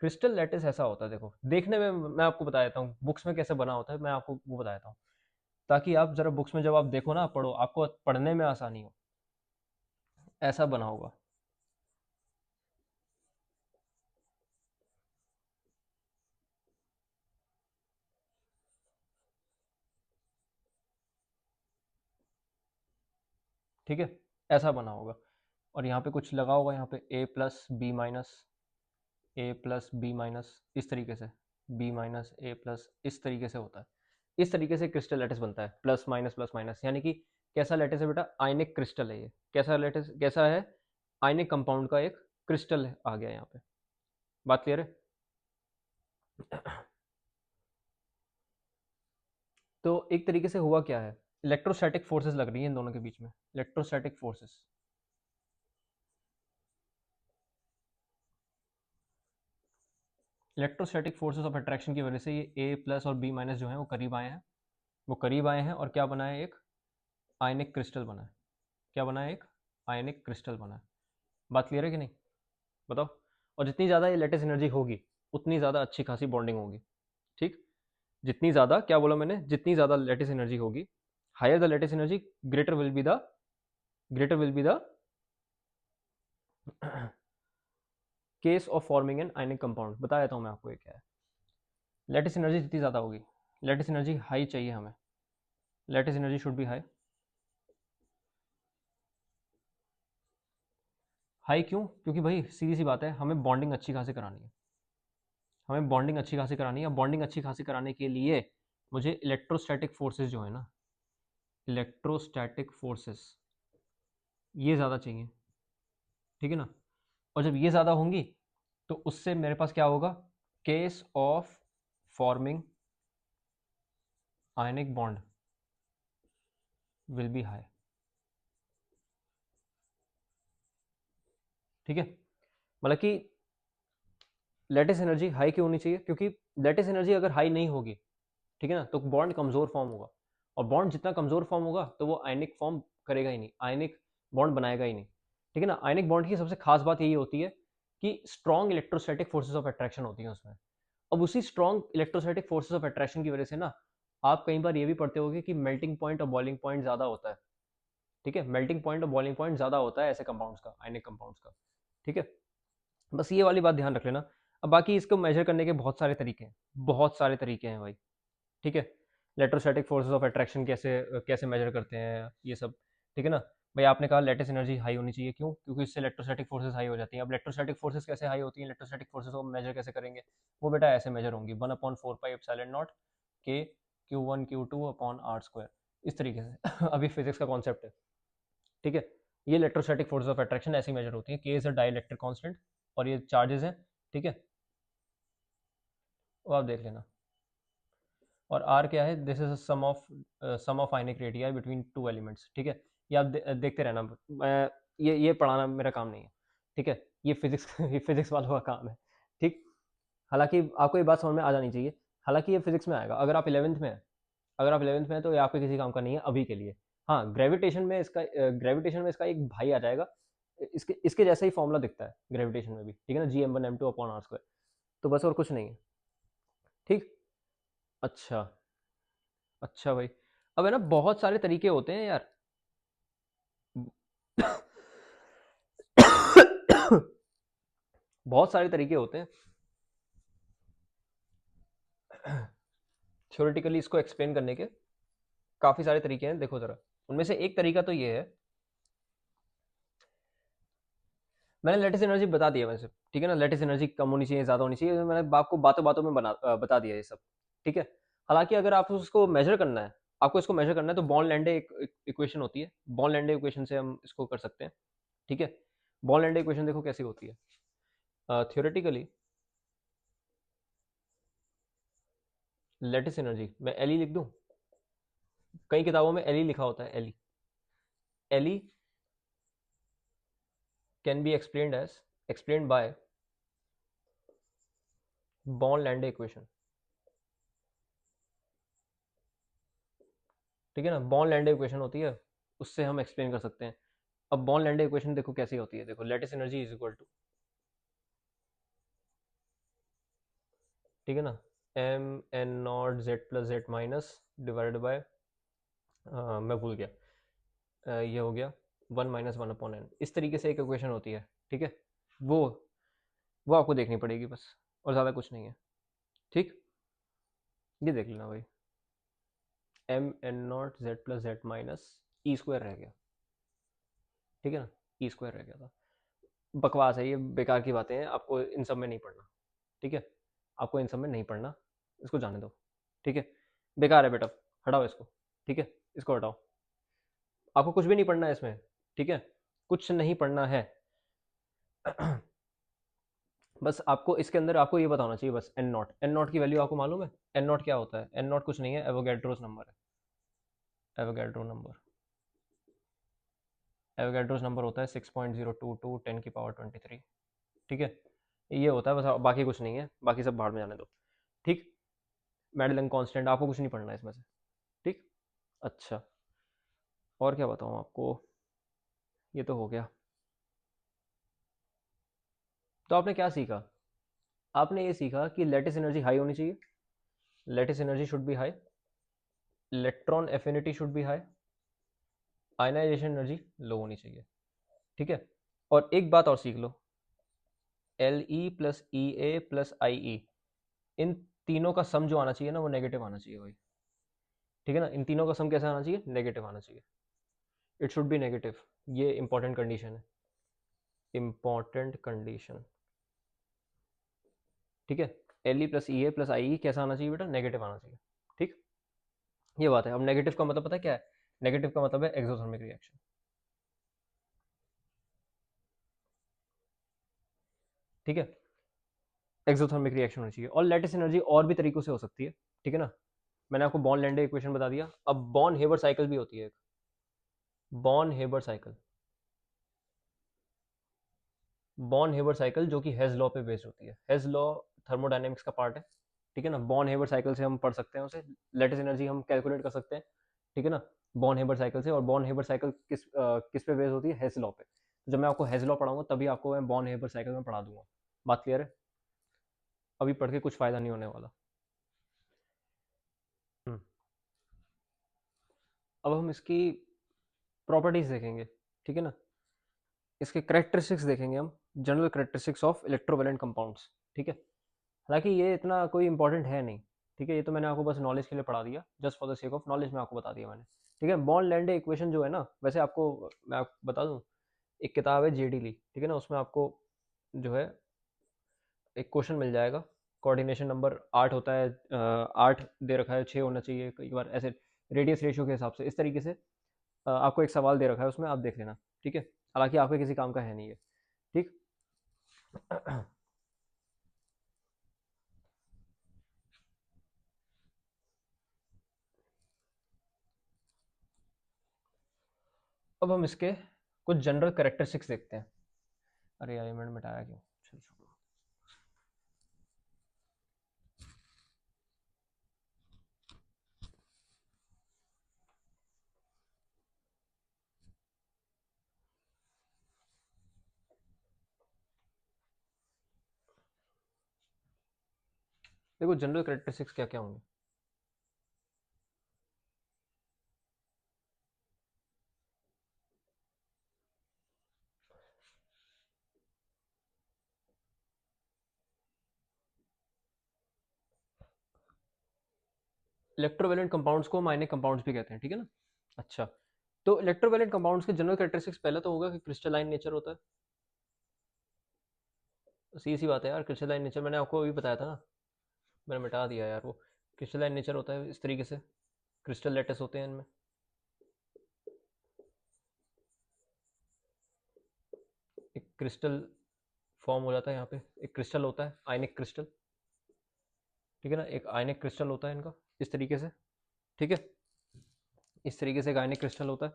क्रिस्टल लैटिस ऐसा होता है, देखो देखने में मैं आपको बता देता हूँ बुक्स में कैसे बना होता है, मैं आपको वो बता देता हूँ, ताकि आप जरा बुक्स में जब आप देखो ना, पढ़ो, आपको पढ़ने में आसानी हो। ऐसा बना होगा, ठीक है, ऐसा बना होगा। और यहाँ पे कुछ लगा होगा, यहाँ पे ए प्लस बी माइनस, ए प्लस बी माइनस, इस तरीके से, बी माइनस ए प्लस, इस तरीके से होता है। इस तरीके से क्रिस्टल लैटिस बनता है, प्लस माइनस, यानी कि कैसा लैटिस है बेटा, आयनिक क्रिस्टल है ये। कैसा लैटिस, कैसा है, आयनिक कंपाउंड का एक क्रिस्टल आ गया यहाँ पे। बात क्लियर है? तो एक तरीके से हुआ क्या है, इलेक्ट्रोस्टैटिक फोर्सेस लग रही हैं इन दोनों के बीच में, electrostatic forces, electrostatic forces of attraction की वजह से ये ए प्लस और बी माइनस जो है वो करीब आए हैं, वो करीब आए हैं, और क्या बना है, एक आयनिक क्रिस्टल बना है। क्या बना है, एक आयनिक क्रिस्टल बना है। बात क्लियर है कि नहीं? बताओ। और जितनी ज़्यादा ये लेटेस्ट एनर्जी होगी, उतनी ज़्यादा अच्छी खासी बॉन्डिंग होगी, ठीक। जितनी ज़्यादा, क्या बोला मैंने, जितनी ज़्यादा लेटेस्ट एनर्जी होगी, higher the lattice energy, greater will be the, greater will be the case of forming an ionic compound. बता देता हूँ मैं आपको ये क्या है। लेटेस्ट एनर्जी जितनी ज़्यादा होगी, लेटेस्ट एनर्जी हाई चाहिए हमें, latest energy should be high. High क्यों? क्योंकि भाई सीधी सी बात है, हमें बॉन्डिंग अच्छी खासी करानी है, हमें बॉन्डिंग अच्छी खासी करानी है। बॉन्डिंग अच्छी खासी कराने के लिए मुझे इलेक्ट्रोस्टैटिक फोर्सेस जो है ना, इलेक्ट्रोस्टैटिक फोर्सेस ये ज़्यादा चाहिए, ठीक है ना। और जब ये ज़्यादा होंगी तो उससे मेरे पास क्या होगा, case of forming ionic bond will be high, ठीक है। मतलब कि लेटिस एनर्जी हाई क्यों होनी चाहिए, क्योंकि लेटिस एनर्जी अगर हाई नहीं होगी, ठीक है ना, तो बॉन्ड कमजोर फॉर्म होगा। और बॉन्ड जितना कमजोर फॉर्म होगा तो वो आयनिक फॉर्म करेगा ही नहीं, आयनिक बॉन्ड बनाएगा ही नहीं, ठीक है ना। आयनिक बॉन्ड की सबसे खास बात यही होती है कि strong electrostatic forces of attraction होती है उसमें। अब उसी strong electrostatic forces of attraction की वजह से ना, आप कई बार ये भी पढ़ते होगे कि मेल्टिंग पॉइंट और बॉइलिंग पॉइंट ज़्यादा होता है, ठीक है। मेल्टिंग पॉइंट और बॉइलिंग पॉइंट ज़्यादा होता है ऐसे कंपाउंड्स का, आयनिक कंपाउंड्स का, ठीक है। बस ये वाली बात ध्यान रख लेना। अब बाकी इसको मेजर करने के बहुत सारे तरीके हैं, बहुत सारे तरीके हैं भाई, ठीक है। इलेक्ट्रोस्टैटिक फोर्सेस ऑफ अट्रैक्शन कैसे कैसे मेजर करते हैं ये सब, ठीक है ना। भाई आपने कहा लेटिस एनर्जी हाई होनी चाहिए, क्यों, क्योंकि इससे इलेक्ट्रोस्टैटिक फोर्सेस हाई हो जाती हैं। अब इलेक्ट्रोस्टैटिक फोर्सेस कैसे हाई होती हैं, इलेक्ट्रोस्टैटिक फोर्सेस को मेजर कैसे करेंगे, वो बेटा ऐसे मेजर होंगी, 1/4 के Q1 Q2/R², इस तरीके से अभी फिजिक्स का कॉन्सेप्ट है, ठीक है। ये इलेक्ट्रोस्टैटिक फोर्सेस ऑफ अट्रैक्शन ऐसी मेजर होती है। के इज अ डाइलेक्ट्रिक कांस्टेंट और ये चार्जेस हैं, ठीक है, वो आप देख लेना। और आर क्या है, this is sum of ionic radii between two elements, ठीक है। ये आप देखते रहना, मैं ये पढ़ाना मेरा काम नहीं है, ठीक है। ये फिजिक्स ये फिजिक्स वालों का काम है, ठीक। हालांकि आपको ये बात समझ में आ जानी चाहिए, हालांकि ये फिजिक्स में आएगा अगर आप 11th में हैं, अगर आप 11th में हैं तो ये आपके किसी काम का नहीं है अभी के लिए। हाँ, ग्रेविटेशन में इसका एक भाई आ जाएगा, इसके इसके जैसा ही फॉर्मूला दिखता है ग्रेविटेशन में भी, ठीक है ना, Gm1m2/r², तो बस और कुछ नहीं है, ठीक। अच्छा, अच्छा भाई। अब है ना बहुत सारे तरीके होते हैं यार बहुत सारे तरीके होते हैं थ्योरेटिकली इसको एक्सप्लेन करने के, काफी सारे तरीके हैं, देखो जरा। उनमें से एक तरीका तो ये है, मैंने लेटेस्ट एनर्जी बता दिया वैसे, ठीक है ना, लेटेस्ट एनर्जी कम होनी चाहिए, ज्यादा होनी चाहिए, मैंने आपको बातों बातों में बता दिया ये सब, ठीक है। हालांकि अगर आप उसको मेजर करना है, आपको इसको मेजर करना है तो बॉर्न लैंडे इक्वेशन होती है, बॉर्न लैंडे इक्वेशन से हम इसको कर सकते हैं, ठीक है। बॉर्न लैंडे इक्वेशन देखो कैसी होती है, थ्योरेटिकली लेटेस्ट एनर्जी मैं एल लिख दूं, कई किताबों में एल लिखा होता है, L can be explained bye born Landé equation, ठीक है ना। बॉर्न लैंडे इक्वेशन होती है, उससे हम एक्सप्लेन कर सकते हैं। अब बॉर्न लैंडे इक्वेशन देखो कैसी होती है, देखो lattice energy is equal to, ठीक है ना, m n0z+z- डिवाइडेड बाय, मैं भूल गया, ये हो गया 1 - 1/n, इस तरीके से एक इक्वेशन होती है, ठीक है। वो वो आपको देखनी पड़ेगी बस, और ज़्यादा कुछ नहीं है, ठीक। ये देख लेना भाई, m n0z+z- e² रह गया, ठीक है ना, e² रह गया था। बकवास है ये, बेकार की बातें हैं, आपको इन सब में नहीं पढ़ना, ठीक है। आपको इन सब में नहीं पढ़ना, इसको जाने दो, ठीक है। बेकार है बेटा, हटाओ इसको, ठीक है, इसको हटाओ। आपको कुछ भी नहीं पढ़ना है इसमें, ठीक है, कुछ नहीं पढ़ना है बस आपको इसके अंदर आपको ये बताना चाहिए बस, एन नॉट की वैल्यू आपको मालूम है, एन नॉट क्या होता है, एन नॉट कुछ नहीं है, एवोगैड्रोस नंबर है, एवोगैड्रो नंबर, एवोगैड्रोस नंबर होता है 6.022 10⁻23, ठीक है। ये होता है बस, बाकी कुछ नहीं है, बाकी सब बाहर में जाने दो, ठीक। मेडलन कांस्टेंट आपको कुछ नहीं पढ़ना है इसमें से, ठीक। अच्छा, और क्या बताऊँ आपको, ये तो हो गया। तो आपने क्या सीखा, आपने ये सीखा कि लेटिस एनर्जी हाई होनी चाहिए, lattice energy should be high, electron affinity should be high, ionisation energy low होनी चाहिए, ठीक है। और एक बात और सीख लो, L E plus E A plus I E, इन तीनों का सम जो आना चाहिए ना वो नेगेटिव आना चाहिए भाई, ठीक है ना। इन तीनों का सम कैसा आना चाहिए, नेगेटिव आना चाहिए, इट शुड बी नेगेटिव। ये इंपॉर्टेंट कंडीशन है, इंपॉर्टेंट कंडीशन, ठीक है। L E plus E A plus I ई कैसा आना चाहिए बेटा, नेगेटिव आना चाहिए। ठीक, ये बात है। अब नेगेटिव का मतलब पता है क्या है, नेगेटिव का मतलब है एक्सोथर्मिक रिएक्शन। ठीक है, एक्सोथर्मिक रिएक्शन होनी चाहिए। और लेटिस एनर्जी और भी तरीकों से हो सकती है, ठीक है ना। मैंने आपको बॉर्न लैंडे इक्वेशन बता दिया। अब बॉर्न हेबर साइकिल भी होती है एक, Born Haber cycle, Born Haber cycle जो कि हेज लॉ पे बेस्ड होती है। हेज लॉ थर्मोडायनेमिक्स का पार्ट है, ठीक है ना। बॉर्न हेबर साइकिल से हम पढ़ सकते हैं उसे, लेटिस एनर्जी हम कैलकुलेट कर सकते हैं, ठीक है ना, बॉर्न हेबर साइकिल से। और बॉर्न हेबर साइकिल किस पे बेस्ड होती है, हेज लॉ पे। तो जब मैं आपको हेज लॉ पढ़ाऊंगा तभी आपको मैं बॉर्न हेबर साइकिल में पढ़ा दूंगा। बात क्लियर है, अभी पढ़ के कुछ फायदा नहीं होने वाला। हम्म, अब हम इसकी प्रॉपर्टीज देखेंगे, ठीक है ना। इसके करेक्टरिस्टिक्स देखेंगे हम, general characteristics of electrovalent compounds, ठीक है। हालांकि ये इतना कोई इंपॉर्टेंट है नहीं, ठीक है, ये तो मैंने आपको बस नॉलेज के लिए पढ़ा दिया, just for the sake of knowledge में आपको बता दिया मैंने, ठीक है। बॉर्न लैंडे इक्वेशन जो है ना, वैसे आपको मैं आपको बता दूं, एक किताब है जेडी ली, ठीक है ना, उसमें आपको जो है एक क्वेश्चन मिल जाएगा। कोऑर्डिनेशन नंबर 8 होता है, 8 दे रखा है, 6 होना चाहिए कई बार ऐसे, रेडियस रेशियो के हिसाब से, इस तरीके से आपको एक सवाल दे रखा है उसमें, आप देख लेना, ठीक है। हालांकि आपके किसी काम का है नहीं है, ठीक। अब हम इसके कुछ जनरल करेक्टरिस्टिक्स देखते हैं। अरे यार ये मैंने मिटाया क्यों, चल छोड़ो। देखो जनरल करेक्टरिस्टिक्स क्या क्या होंगे। इलेक्ट्रोवेलेंट कंपाउंड्स को हम आयनिक कंपाउंड्स भी कहते हैं, ठीक है ना। अच्छा, तो इलेक्ट्रोवेलेंट कंपाउंड्स के जनरल करेक्टरिस्टिक्स पहले तो होगा कि क्रिस्टलाइन नेचर होता है। सी सी बात है यार, क्रिस्टलाइन नेचर मैंने आपको अभी बताया था ना, मैंने मिटा दिया यार वो। क्रिस्टलाइन नेचर होता है इस तरीके से, क्रिस्टल लेटेस होते हैं इनमें। एक क्रिस्टल फॉर्म हो जाता है यहाँ पे, एक क्रिस्टल होता है आयनिक क्रिस्टल, ठीक है ना, एक आयनिक क्रिस्टल होता है इनका, इस तरीके से, ठीक है। इस तरीके से एक आयनिक क्रिस्टल होता है।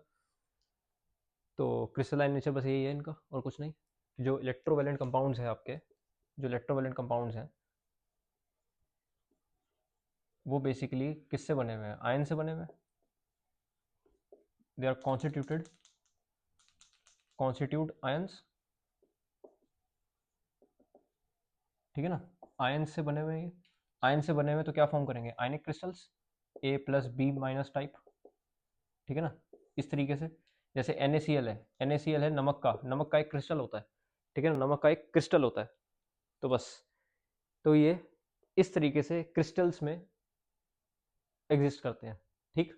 तो क्रिस्टलाइन नेचर बस यही है इनका और कुछ नहीं। जो इलेक्ट्रोवेलेंट कंपाउंड्स हैं आपके, जो इलेक्ट्रोवेलेंट कंपाउंड्स हैं वो बेसिकली किससे बने हुए हैं, आयन से बने हुए हैं। दे आर कॉन्स्टिट्यूट आयंस, ठीक है ना, आयन से बने हुए हैं। आयन से बने हुए तो क्या फॉर्म करेंगे, आयनिक क्रिस्टल्स, ए प्लस बी माइनस टाइप, ठीक है ना, इस तरीके से। जैसे NaCl है, NaCl है नमक का, नमक का एक क्रिस्टल होता है, ठीक है ना, नमक का एक क्रिस्टल होता है। तो बस, तो ये इस तरीके से क्रिस्टल्स में एग्जिस्ट करते हैं, ठीक।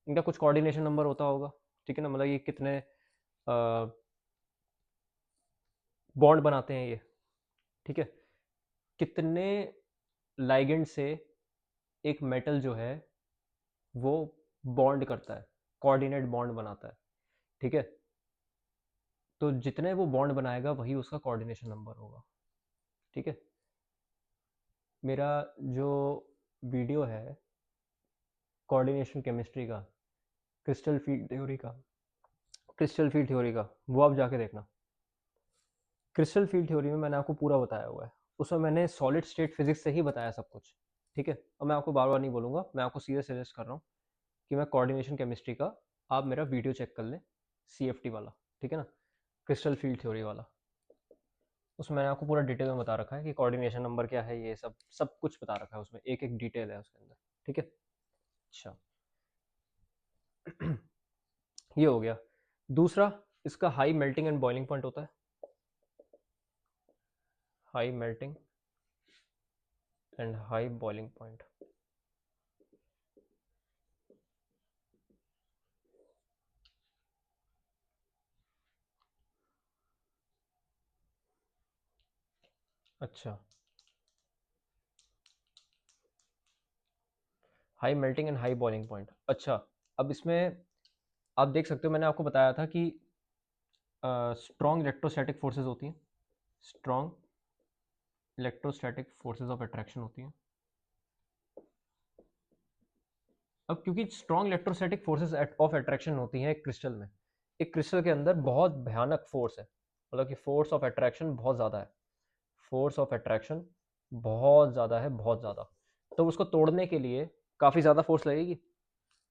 इनका कुछ कोऑर्डिनेशन नंबर होता होगा, ठीक है ना, मतलब ये कितने बॉन्ड बनाते हैं ये, ठीक है। कितने लाइगेंड से एक मेटल जो है वो बॉन्ड करता है, कोऑर्डिनेट बॉन्ड बनाता है, ठीक है। तो जितने वो बॉन्ड बनाएगा वही उसका कोऑर्डिनेशन नंबर होगा, ठीक है। मेरा जो वीडियो है कोऑर्डिनेशन केमिस्ट्री का, क्रिस्टल फील्ड थ्योरी का, क्रिस्टल फील्ड थ्योरी का, वो आप जाके देखना। क्रिस्टल फील्ड थ्योरी में मैंने आपको पूरा बताया हुआ है, उसमें मैंने सॉलिड स्टेट फिजिक्स से ही बताया सब कुछ, ठीक है। और मैं आपको बार बार नहीं बोलूंगा, मैं आपको सीधे सजेस्ट कर रहा हूँ कि मैं कोऑर्डिनेशन केमिस्ट्री का, आप मेरा वीडियो चेक कर लें, CFT वाला, ठीक है ना, क्रिस्टल फील्ड थ्योरी वाला। उसमें मैंने आपको पूरा डिटेल में बता रखा है कि कोऑर्डिनेशन नंबर क्या है, ये सब सब कुछ बता रखा है उसमें, एक एक डिटेल है उसके अंदर, ठीक है। अच्छा, ये हो गया। दूसरा, इसका high melting and boiling point होता है, high melting and high boiling point. अच्छा, high melting and high boiling point. अच्छा, अब इसमें आप देख सकते हो, मैंने आपको बताया था कि स्ट्रॉन्ग इलेक्ट्रोस्टैटिक फोर्सेस होती हैं, strong electrostatic forces of attraction होती हैं। अब क्योंकि strong electrostatic forces of attraction होती हैं एक क्रिस्टल में, एक क्रिस्टल के अंदर बहुत भयानक फोर्स है, मतलब कि फोर्स ऑफ अट्रैक्शन बहुत ज़्यादा है, फोर्स ऑफ अट्रैक्शन बहुत ज़्यादा है, बहुत ज़्यादा। तो उसको तोड़ने के लिए काफ़ी ज़्यादा फोर्स लगेगी,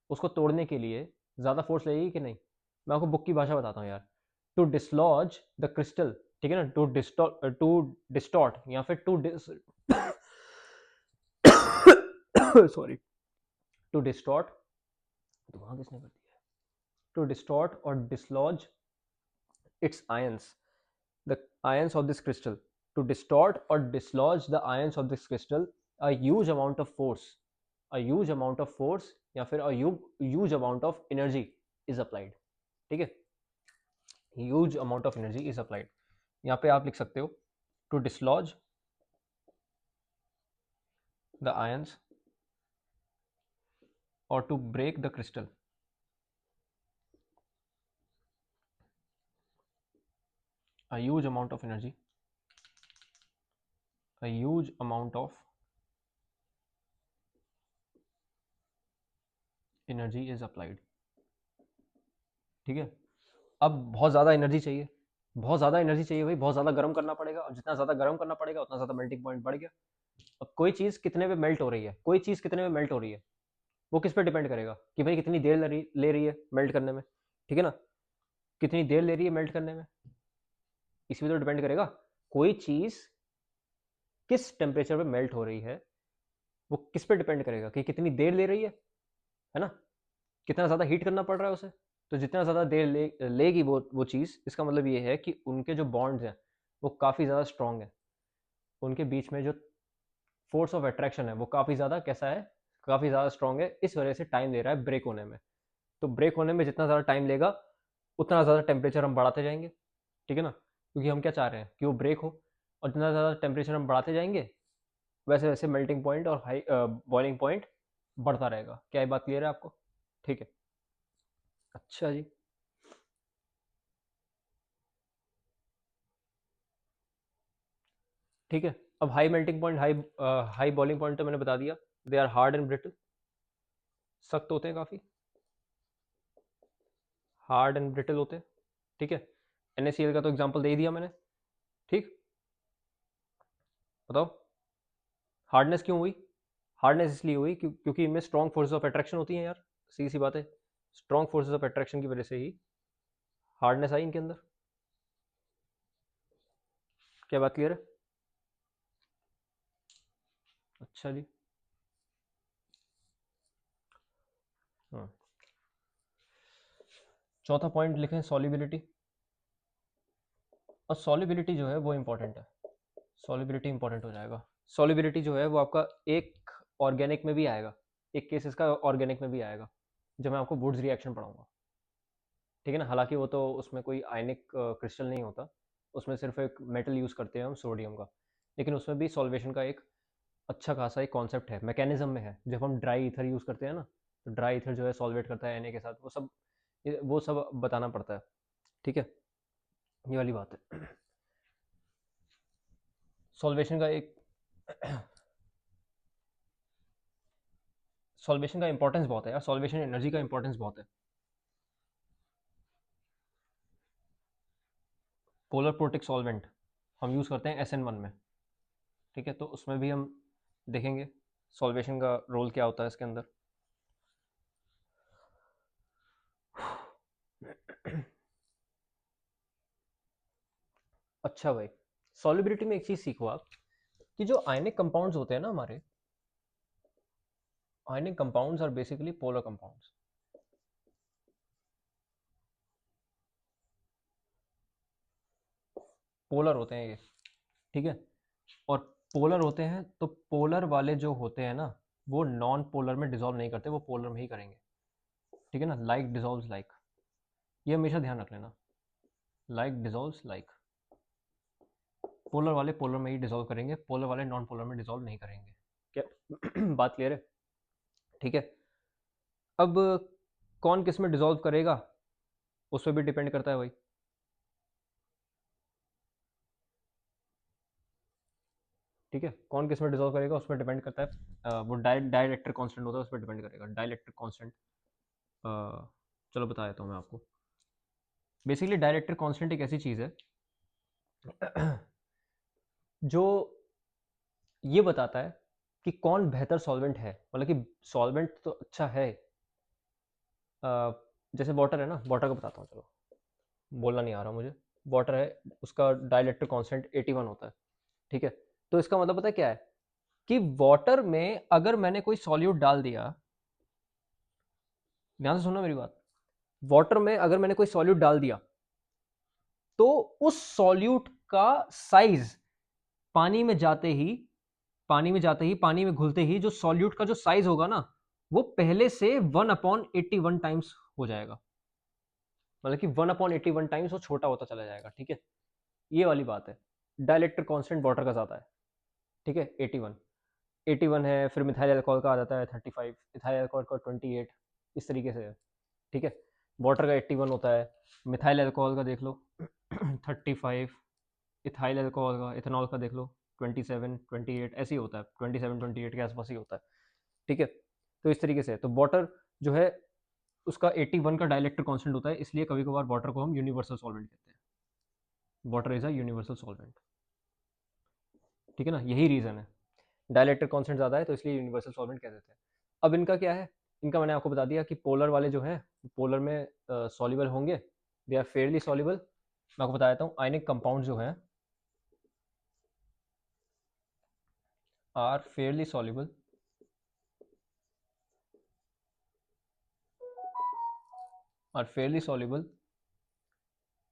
उसको तोड़ने के लिए ज़्यादा फोर्स लगेगी कि नहीं। मैं आपको बुक की भाषा बताता हूँ यार। टू डिसलॉज द क्रिस्टल, ठीक है ना, टू डिस्टॉर्ट या फिर टू सॉरी, टू डिस्टॉर्ट, तो वहाँ किसने कर दिया, टू डिस्टॉर्ट और dislodge its ions, the ions of this crystal, to distort or dislodge the ions of this crystal, a huge amount of force, a huge amount of force या फिर a huge amount of energy is applied, ठीक है, huge amount of energy is applied। यहाँ पे आप लिख सकते हो to dislodge the ions or to break the crystal, a huge amount of energy, a huge amount of energy is applied, ठीक है। अब बहुत ज़्यादा एनर्जी चाहिए, बहुत ज़्यादा एनर्जी चाहिए भाई, बहुत ज़्यादा गर्म करना पड़ेगा, और जितना ज़्यादा गर्म करना पड़ेगा उतना ज़्यादा मेल्टिंग पॉइंट बढ़ गया। अब कोई चीज़ कितने पे मेल्ट हो रही है, कोई चीज़ कितने में मेल्ट हो रही है, वो किस पे डिपेंड करेगा कि भाई कितनी देर ले रही है मेल्ट करने में, ठीक है ना, कितनी देर ले रही है मेल्ट करने में, इसी पे तो डिपेंड करेगा। कोई चीज़ किस टेम्परेचर पे मेल्ट हो रही है वो किस पे डिपेंड करेगा कि कितनी देर ले रही है ना, कितना ज़्यादा हीट करना पड़ रहा है उसे। तो जितना ज़्यादा देर लेगी वो चीज़, इसका मतलब ये है कि उनके जो बॉन्ड्स हैं वो काफ़ी ज़्यादा स्ट्रॉन्ग है, उनके बीच में जो फोर्स ऑफ अट्रैक्शन है वो काफ़ी ज़्यादा कैसा है, काफ़ी ज़्यादा स्ट्रॉन्ग है, इस वजह से टाइम ले रहा है ब्रेक होने में। तो ब्रेक होने में जितना ज़्यादा टाइम लेगा उतना ज़्यादा टेम्परेचर हम बढ़ाते जाएंगे, ठीक है ना, क्योंकि हम क्या चाह रहे हैं कि वो ब्रेक हो, और जितना ज़्यादा टेम्परेचर हम बढ़ाते जाएंगे वैसे वैसे मेल्टिंग पॉइंट और हाई बॉइलिंग पॉइंट बढ़ता रहेगा। क्या ये बात क्लियर है आपको? ठीक है, अच्छा जी। ठीक है, अब high melting point, high boiling point तो मैंने बता दिया, they are hard and brittle, सख्त होते हैं काफ़ी, हार्ड एंड ब्रिटल होते हैं, ठीक है। NaCl का तो एग्जांपल दे ही दिया मैंने, ठीक। बताओ हार्डनेस क्यों हुई, हार्डनेस इसलिए हुई क्योंकि इनमें स्ट्रॉन्ग फोर्सेस ऑफ अट्रैक्शन होती हैं यार, सीधी सी बात है, स्ट्रॉन्ग फोर्सेस ऑफ अट्रैक्शन की वजह से ही हार्डनेस आई इनके अंदर। क्या बात क्लियर है? अच्छा जी। हाँ, चौथा पॉइंट लिखें सॉल्युबिलिटी, और सॉल्युबिलिटी जो है वो इंपॉर्टेंट है, सॉल्युबिलिटी इंपॉर्टेंट हो जाएगा। सॉल्युबिलिटी जो है वो आपका एक ऑर्गेनिक में भी आएगा, एक केसेस का ऑर्गेनिक में भी आएगा, जो मैं आपको वुड्स रिएक्शन पढ़ाऊंगा, ठीक है ना। हालांकि वो तो उसमें कोई आयनिक क्रिस्टल नहीं होता, उसमें सिर्फ एक मेटल यूज़ करते हैं हम सोडियम का, लेकिन उसमें भी सॉल्वेशन का एक अच्छा खासा एक कॉन्सेप्ट है, मैकेनिज्म में है। जब हम ड्राई ईथर यूज़ करते हैं ना, तो ड्राई ईथर जो है सॉल्वेट करता है Na के साथ, वो सब बताना पड़ता है, ठीक है, ये वाली बात है। सॉल्वेशन का एक सॉल्वेशन का इंपॉर्टेंस बहुत है यार, सॉल्वेशन एनर्जी का इंपॉर्टेंस बहुत है। पोलर प्रोटिक सॉल्वेंट हम यूज़ करते हैं SN1 में, ठीक है, तो उसमें भी हम देखेंगे सॉल्वेशन का रोल क्या होता है इसके अंदर। अच्छा भाई, सॉल्युबिलिटी में एक चीज़ सीखो आप, कि जो आयनिक कंपाउंड्स होते हैं ना हमारे, ionic compounds are basically polar compounds, polar होते हैं ये, ठीक है। और पोलर होते हैं तो पोलर वाले जो होते हैं ना वो नॉन पोलर में डिसॉल्व नहीं करते, वो पोलर में ही करेंगे, ठीक है ना, लाइक डिसॉल्व्स लाइक, ये हमेशा ध्यान रख लेना, लाइक डिसॉल्व्स लाइक, पोलर वाले पोलर में ही डिसॉल्व करेंगे, पोलर वाले नॉन पोलर में डिसॉल्व नहीं करेंगे। क्या बात क्लियर है? ठीक है। अब कौन किस में डिसॉल्व करेगा उस पर भी डिपेंड करता है भाई। ठीक है, कौन किस में डिसॉल्व करेगा उस पर डिपेंड करता है। वो डाइलेक्ट्रिक कांस्टेंट होता है, उस पर डिपेंड करेगा डाइलेक्ट्रिक कांस्टेंट। चलो बता देता हूँ मैं आपको। बेसिकली डाइलेक्ट्रिक कांस्टेंट एक ऐसी चीज़ है जो ये बताता है कि कौन बेहतर सॉल्वेंट है, मतलब कि सॉल्वेंट तो अच्छा है। जैसे वाटर है ना, वाटर का बताता हूँ, चलो बोलना नहीं आ रहा मुझे। वाटर है, उसका डाइलेक्ट्रिक कांस्टेंट 81 होता है। ठीक है, तो इसका मतलब पता है क्या है कि वाटर में अगर मैंने कोई सॉल्यूट डाल दिया, ध्यान से सुनना मेरी बात, वाटर में अगर मैंने कोई सॉल्यूट डाल दिया तो उस सॉल्यूट का साइज पानी में जाते ही पानी में घुलते ही जो सॉल्यूट का जो साइज होगा ना, वो पहले से 1/81 टाइम्स हो जाएगा। मतलब कि 1/81 टाइम्स वो छोटा होता चला जाएगा। ठीक है, ये वाली बात है। डाइलेक्ट्रिक कांस्टेंट वाटर का ज्यादा है। ठीक है, 81 81 है। फिर मिथाइल अल्कोहल का आ जाता है 35, इथाइल अल्कोहल का 28, इस तरीके से है। ठीक है, वाटर का 81 होता है, मिथाइल अल्कोहल का देख लो 35, इथाइल अल्कोहल का, इथेनॉल का देख लो 27, 28, ऐसे ही होता है, 27, 28 के आसपास ही होता है। ठीक है, तो इस तरीके से तो वाटर जो है उसका 81 का डाइलेक्ट्रिक कांस्टेंट होता है, इसलिए कभी कभार वाटर को हम यूनिवर्सल सॉल्वेंट कहते हैं। Water is a universal solvent. ठीक है ना, यही रीजन है। डाइलेक्ट्रिक कांस्टेंट ज़्यादा है तो इसलिए यूनिवर्सल सॉल्वेंट कह देते हैं। अब इनका क्या है, इनका मैंने आपको बता दिया कि पोलर वाले जो हैं पोलर में सॉल्युबल होंगे, दे आर फेयरली सॉल्युबल। मैं आपको बता देता हूँ आयनिक कंपाउंड जो हैं are fairly soluble are fairly soluble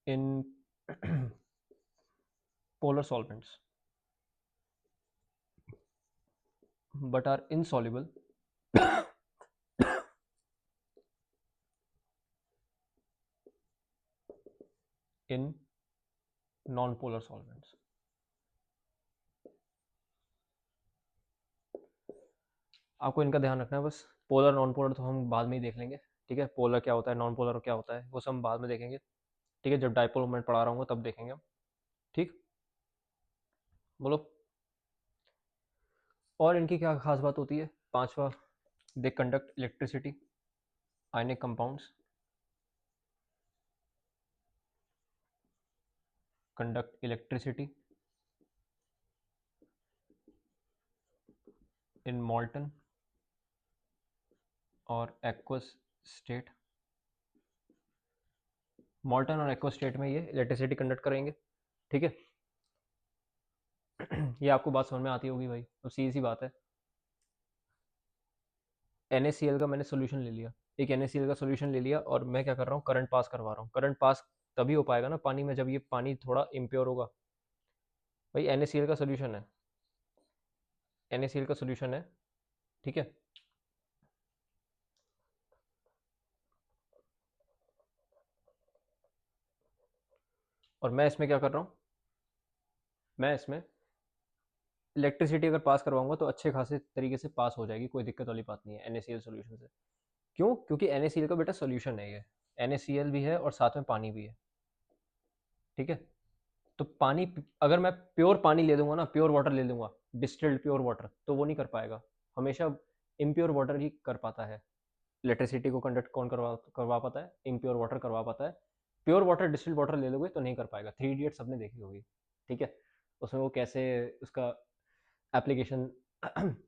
in polar solvents but are insoluble in non-polar solvents। आपको इनका ध्यान रखना है बस। पोलर नॉन पोलर तो हम बाद में ही देख लेंगे। ठीक है, पोलर क्या होता है, नॉन पोलर क्या होता है, वो सब हम बाद में देखेंगे। ठीक है, जब डाइपोल मोमेंट पढ़ा रहा हूँ तब देखेंगे हम। ठीक, बोलो। और इनकी क्या खास बात होती है, पांचवा, they conduct electricity. Ionic compounds conduct electricity in मॉल्टन और एक्वस स्टेट। मॉल्टन और एक्वस स्टेट में ये इलेक्ट्रिसिटी कंडक्ट करेंगे। ठीक है ये आपको बात समझ में आती होगी भाई, तो सीधी सी बात है। NaCl का मैंने सोल्यूशन ले लिया, एक NaCl का सोल्यूशन ले लिया, और मैं क्या कर रहा हूँ, करंट पास करवा रहा हूँ। करंट पास तभी हो पाएगा ना पानी में जब ये पानी थोड़ा इम्प्योर होगा। भाई NaCl का सोल्यूशन है, NaCl का सोल्यूशन है। ठीक है, और मैं इसमें क्या कर रहा हूँ, मैं इसमें इलेक्ट्रिसिटी अगर पास करवाऊंगा तो अच्छे खासे तरीके से पास हो जाएगी, कोई दिक्कत वाली बात नहीं है NaCl सोल्यूशन से। क्यों, क्योंकि NaCl का बेटा सोल्यूशन है ये, NaCl भी है और साथ में पानी भी है। ठीक है, तो पानी, अगर मैं प्योर पानी ले दूंगा ना, प्योर वाटर ले लूंगा, डिस्टिल्ड प्योर वाटर, तो वो नहीं कर पाएगा। हमेशा इम्प्योर वाटर ही कर पाता है। इलेक्ट्रिसिटी को कंडक्ट कौन करवा करवा पाता है, इम्प्योर वाटर करवा पाता है। प्योर वाटर डिस्टिल्ड वाटर ले लोगे तो नहीं कर पाएगा। 3 इडियट सबने देखी होगी। ठीक है, उसमें वो कैसे उसका एप्लीकेशन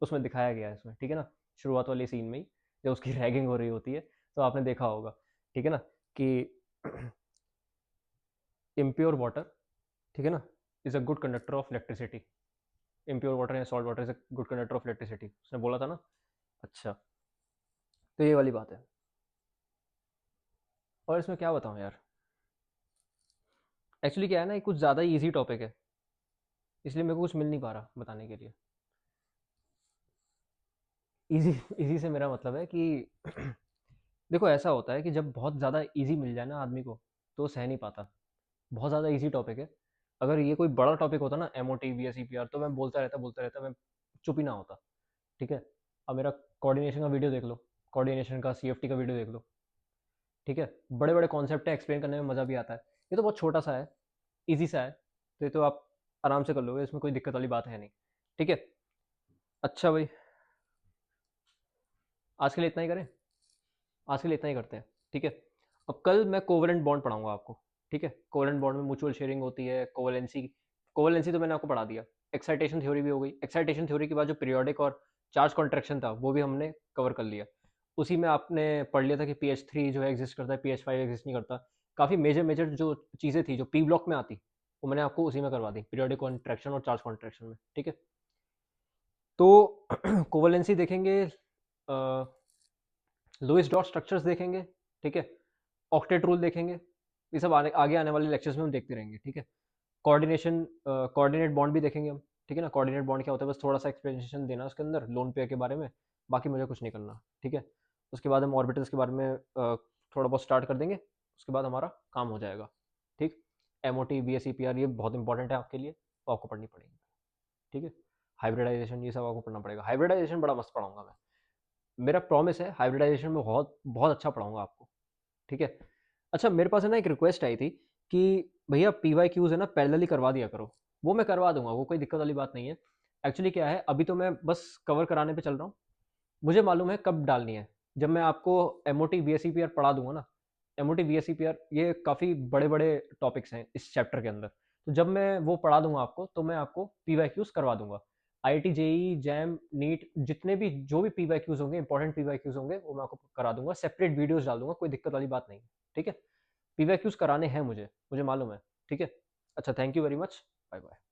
उसमें दिखाया गया है इसमें। ठीक है ना, शुरुआत वाली सीन में ही जब उसकी रैगिंग हो रही होती है तो आपने देखा होगा। ठीक है ना, कि इम्प्योर वाटर, ठीक है ना, is a good conductor of electricity. Impure water या salt water is a good conductor of electricity, उसने बोला था ना। अच्छा, तो ये वाली बात है। और इसमें क्या बताऊं यार, एक्चुअली क्या है ना, ये कुछ ज़्यादा ही ईजी टॉपिक है, इसलिए मेरे को कुछ मिल नहीं पा रहा बताने के लिए। इजी इजी से मेरा मतलब है कि देखो ऐसा होता है कि जब बहुत ज़्यादा इजी मिल जाए ना आदमी को तो वो सह नहीं पाता। बहुत ज़्यादा इजी टॉपिक है। अगर ये कोई बड़ा टॉपिक होता ना, MOT, VS, EPR, तो मैं बोलता रहता मैं चुप ही ना होता। ठीक है, अब मेरा कोऑर्डिनेशन का वीडियो देख लो, कोऑर्डिनेशन का सीएफटी का वीडियो देख लो, ठीक है। बड़े बड़े कॉन्सेप्ट है, एक्सप्लेन करने में मज़ा भी आता है। ये तो बहुत छोटा सा है, ईजी सा है, तो ये तो आप आराम से कर लोगे, इसमें कोई दिक्कत वाली बात है नहीं, ठीक है। अच्छा भाई, आज के लिए इतना ही करें, आज के लिए इतना ही करते हैं, ठीक है। अब कल मैं कोवलेंट बॉन्ड पढ़ाऊंगा आपको, ठीक है। कोवलेंट बॉन्ड में म्यूचुअल शेयरिंग होती है, कोवलेंसी, कोवलेंसी तो मैंने आपको पढ़ा दिया। एक्साइटेशन थ्योरी भी हो गई, एक्साइटेशन थ्योरी के बाद जो पीरियोडिक और चार्ज कॉन्ट्रैक्शन था वो भी हमने कवर कर लिया। उसी में आपने पढ़ लिया था कि PH3 जो है एग्जिस्ट करता है, PH5 एग्जिस्ट नहीं करता। काफ़ी मेजर मेजर जो चीज़ें थी जो पी ब्लॉक में आती, वो मैंने आपको उसी में करवा दी, पीरियोडिक कॉन्ट्रैक्शन और चार्ज कॉन्ट्रैक्शन में, ठीक है। तो कोवलेंसी देखेंगे, लुइस डॉट स्ट्रक्चर्स देखेंगे, ठीक है। ऑक्टेट रूल देखेंगे, ये सब आगे आने वाले लेक्चर्स में हम देखते रहेंगे, ठीक है। कोऑर्डिनेशन, कोऑर्डिनेट बॉन्ड भी देखेंगे हम, ठीक है ना। कोऑर्डिनेट बॉन्ड क्या होता है, बस थोड़ा सा एक्सप्लेनेशन देना उसके अंदर लोन पेयर के बारे में, बाकी मुझे कुछ नहीं करना, ठीक है। उसके बाद हम ऑर्बिटल्स के बारे में थोड़ा बहुत स्टार्ट कर देंगे, उसके बाद हमारा काम हो जाएगा, ठीक। MOT BSEPR ये बहुत इंपॉर्टेंट है आपके लिए, तो आपको पढ़नी पड़ेगी, ठीक है। हाइब्रिडाइजेशन ये सब आपको पढ़ना पड़ेगा, हाइब्रिडाइजेशन बड़ा मस्त पढ़ाऊंगा मैं, मेरा प्रॉमिस है, हाइब्रिडाइजेशन में बहुत बहुत अच्छा पढ़ाऊंगा आपको, ठीक है। अच्छा, मेरे पास है ना एक रिक्वेस्ट आई थी कि भैया PYQs है ना पैरेलली करवा दिया करो। वो मैं करवा दूंगा, वो कोई दिक्कत वाली बात नहीं है। एक्चुअली क्या है, अभी तो मैं बस कवर कराने पे चल रहा हूँ, मुझे मालूम है कब डालनी है। जब मैं आपको MOT VSEPR पढ़ा दूंगा ना, MOT VSEPR ये काफ़ी बड़े बड़े टॉपिक्स हैं इस चैप्टर के अंदर, तो जब मैं वो पढ़ा दूंगा आपको तो मैं आपको PYQs करवा दूंगा। IIT JEE जैम नीट जितने भी जो भी PYQs होंगे, इंपॉर्टेंट PYQs होंगे, वो मैं आपको करा दूंगा, सेपरेट वीडियोस डाल दूंगा, कोई दिक्कत वाली बात नहीं है, ठीक है। PYQs कराने हैं मुझे, मुझे मालूम है, ठीक है। अच्छा, thank you very much, bye bye.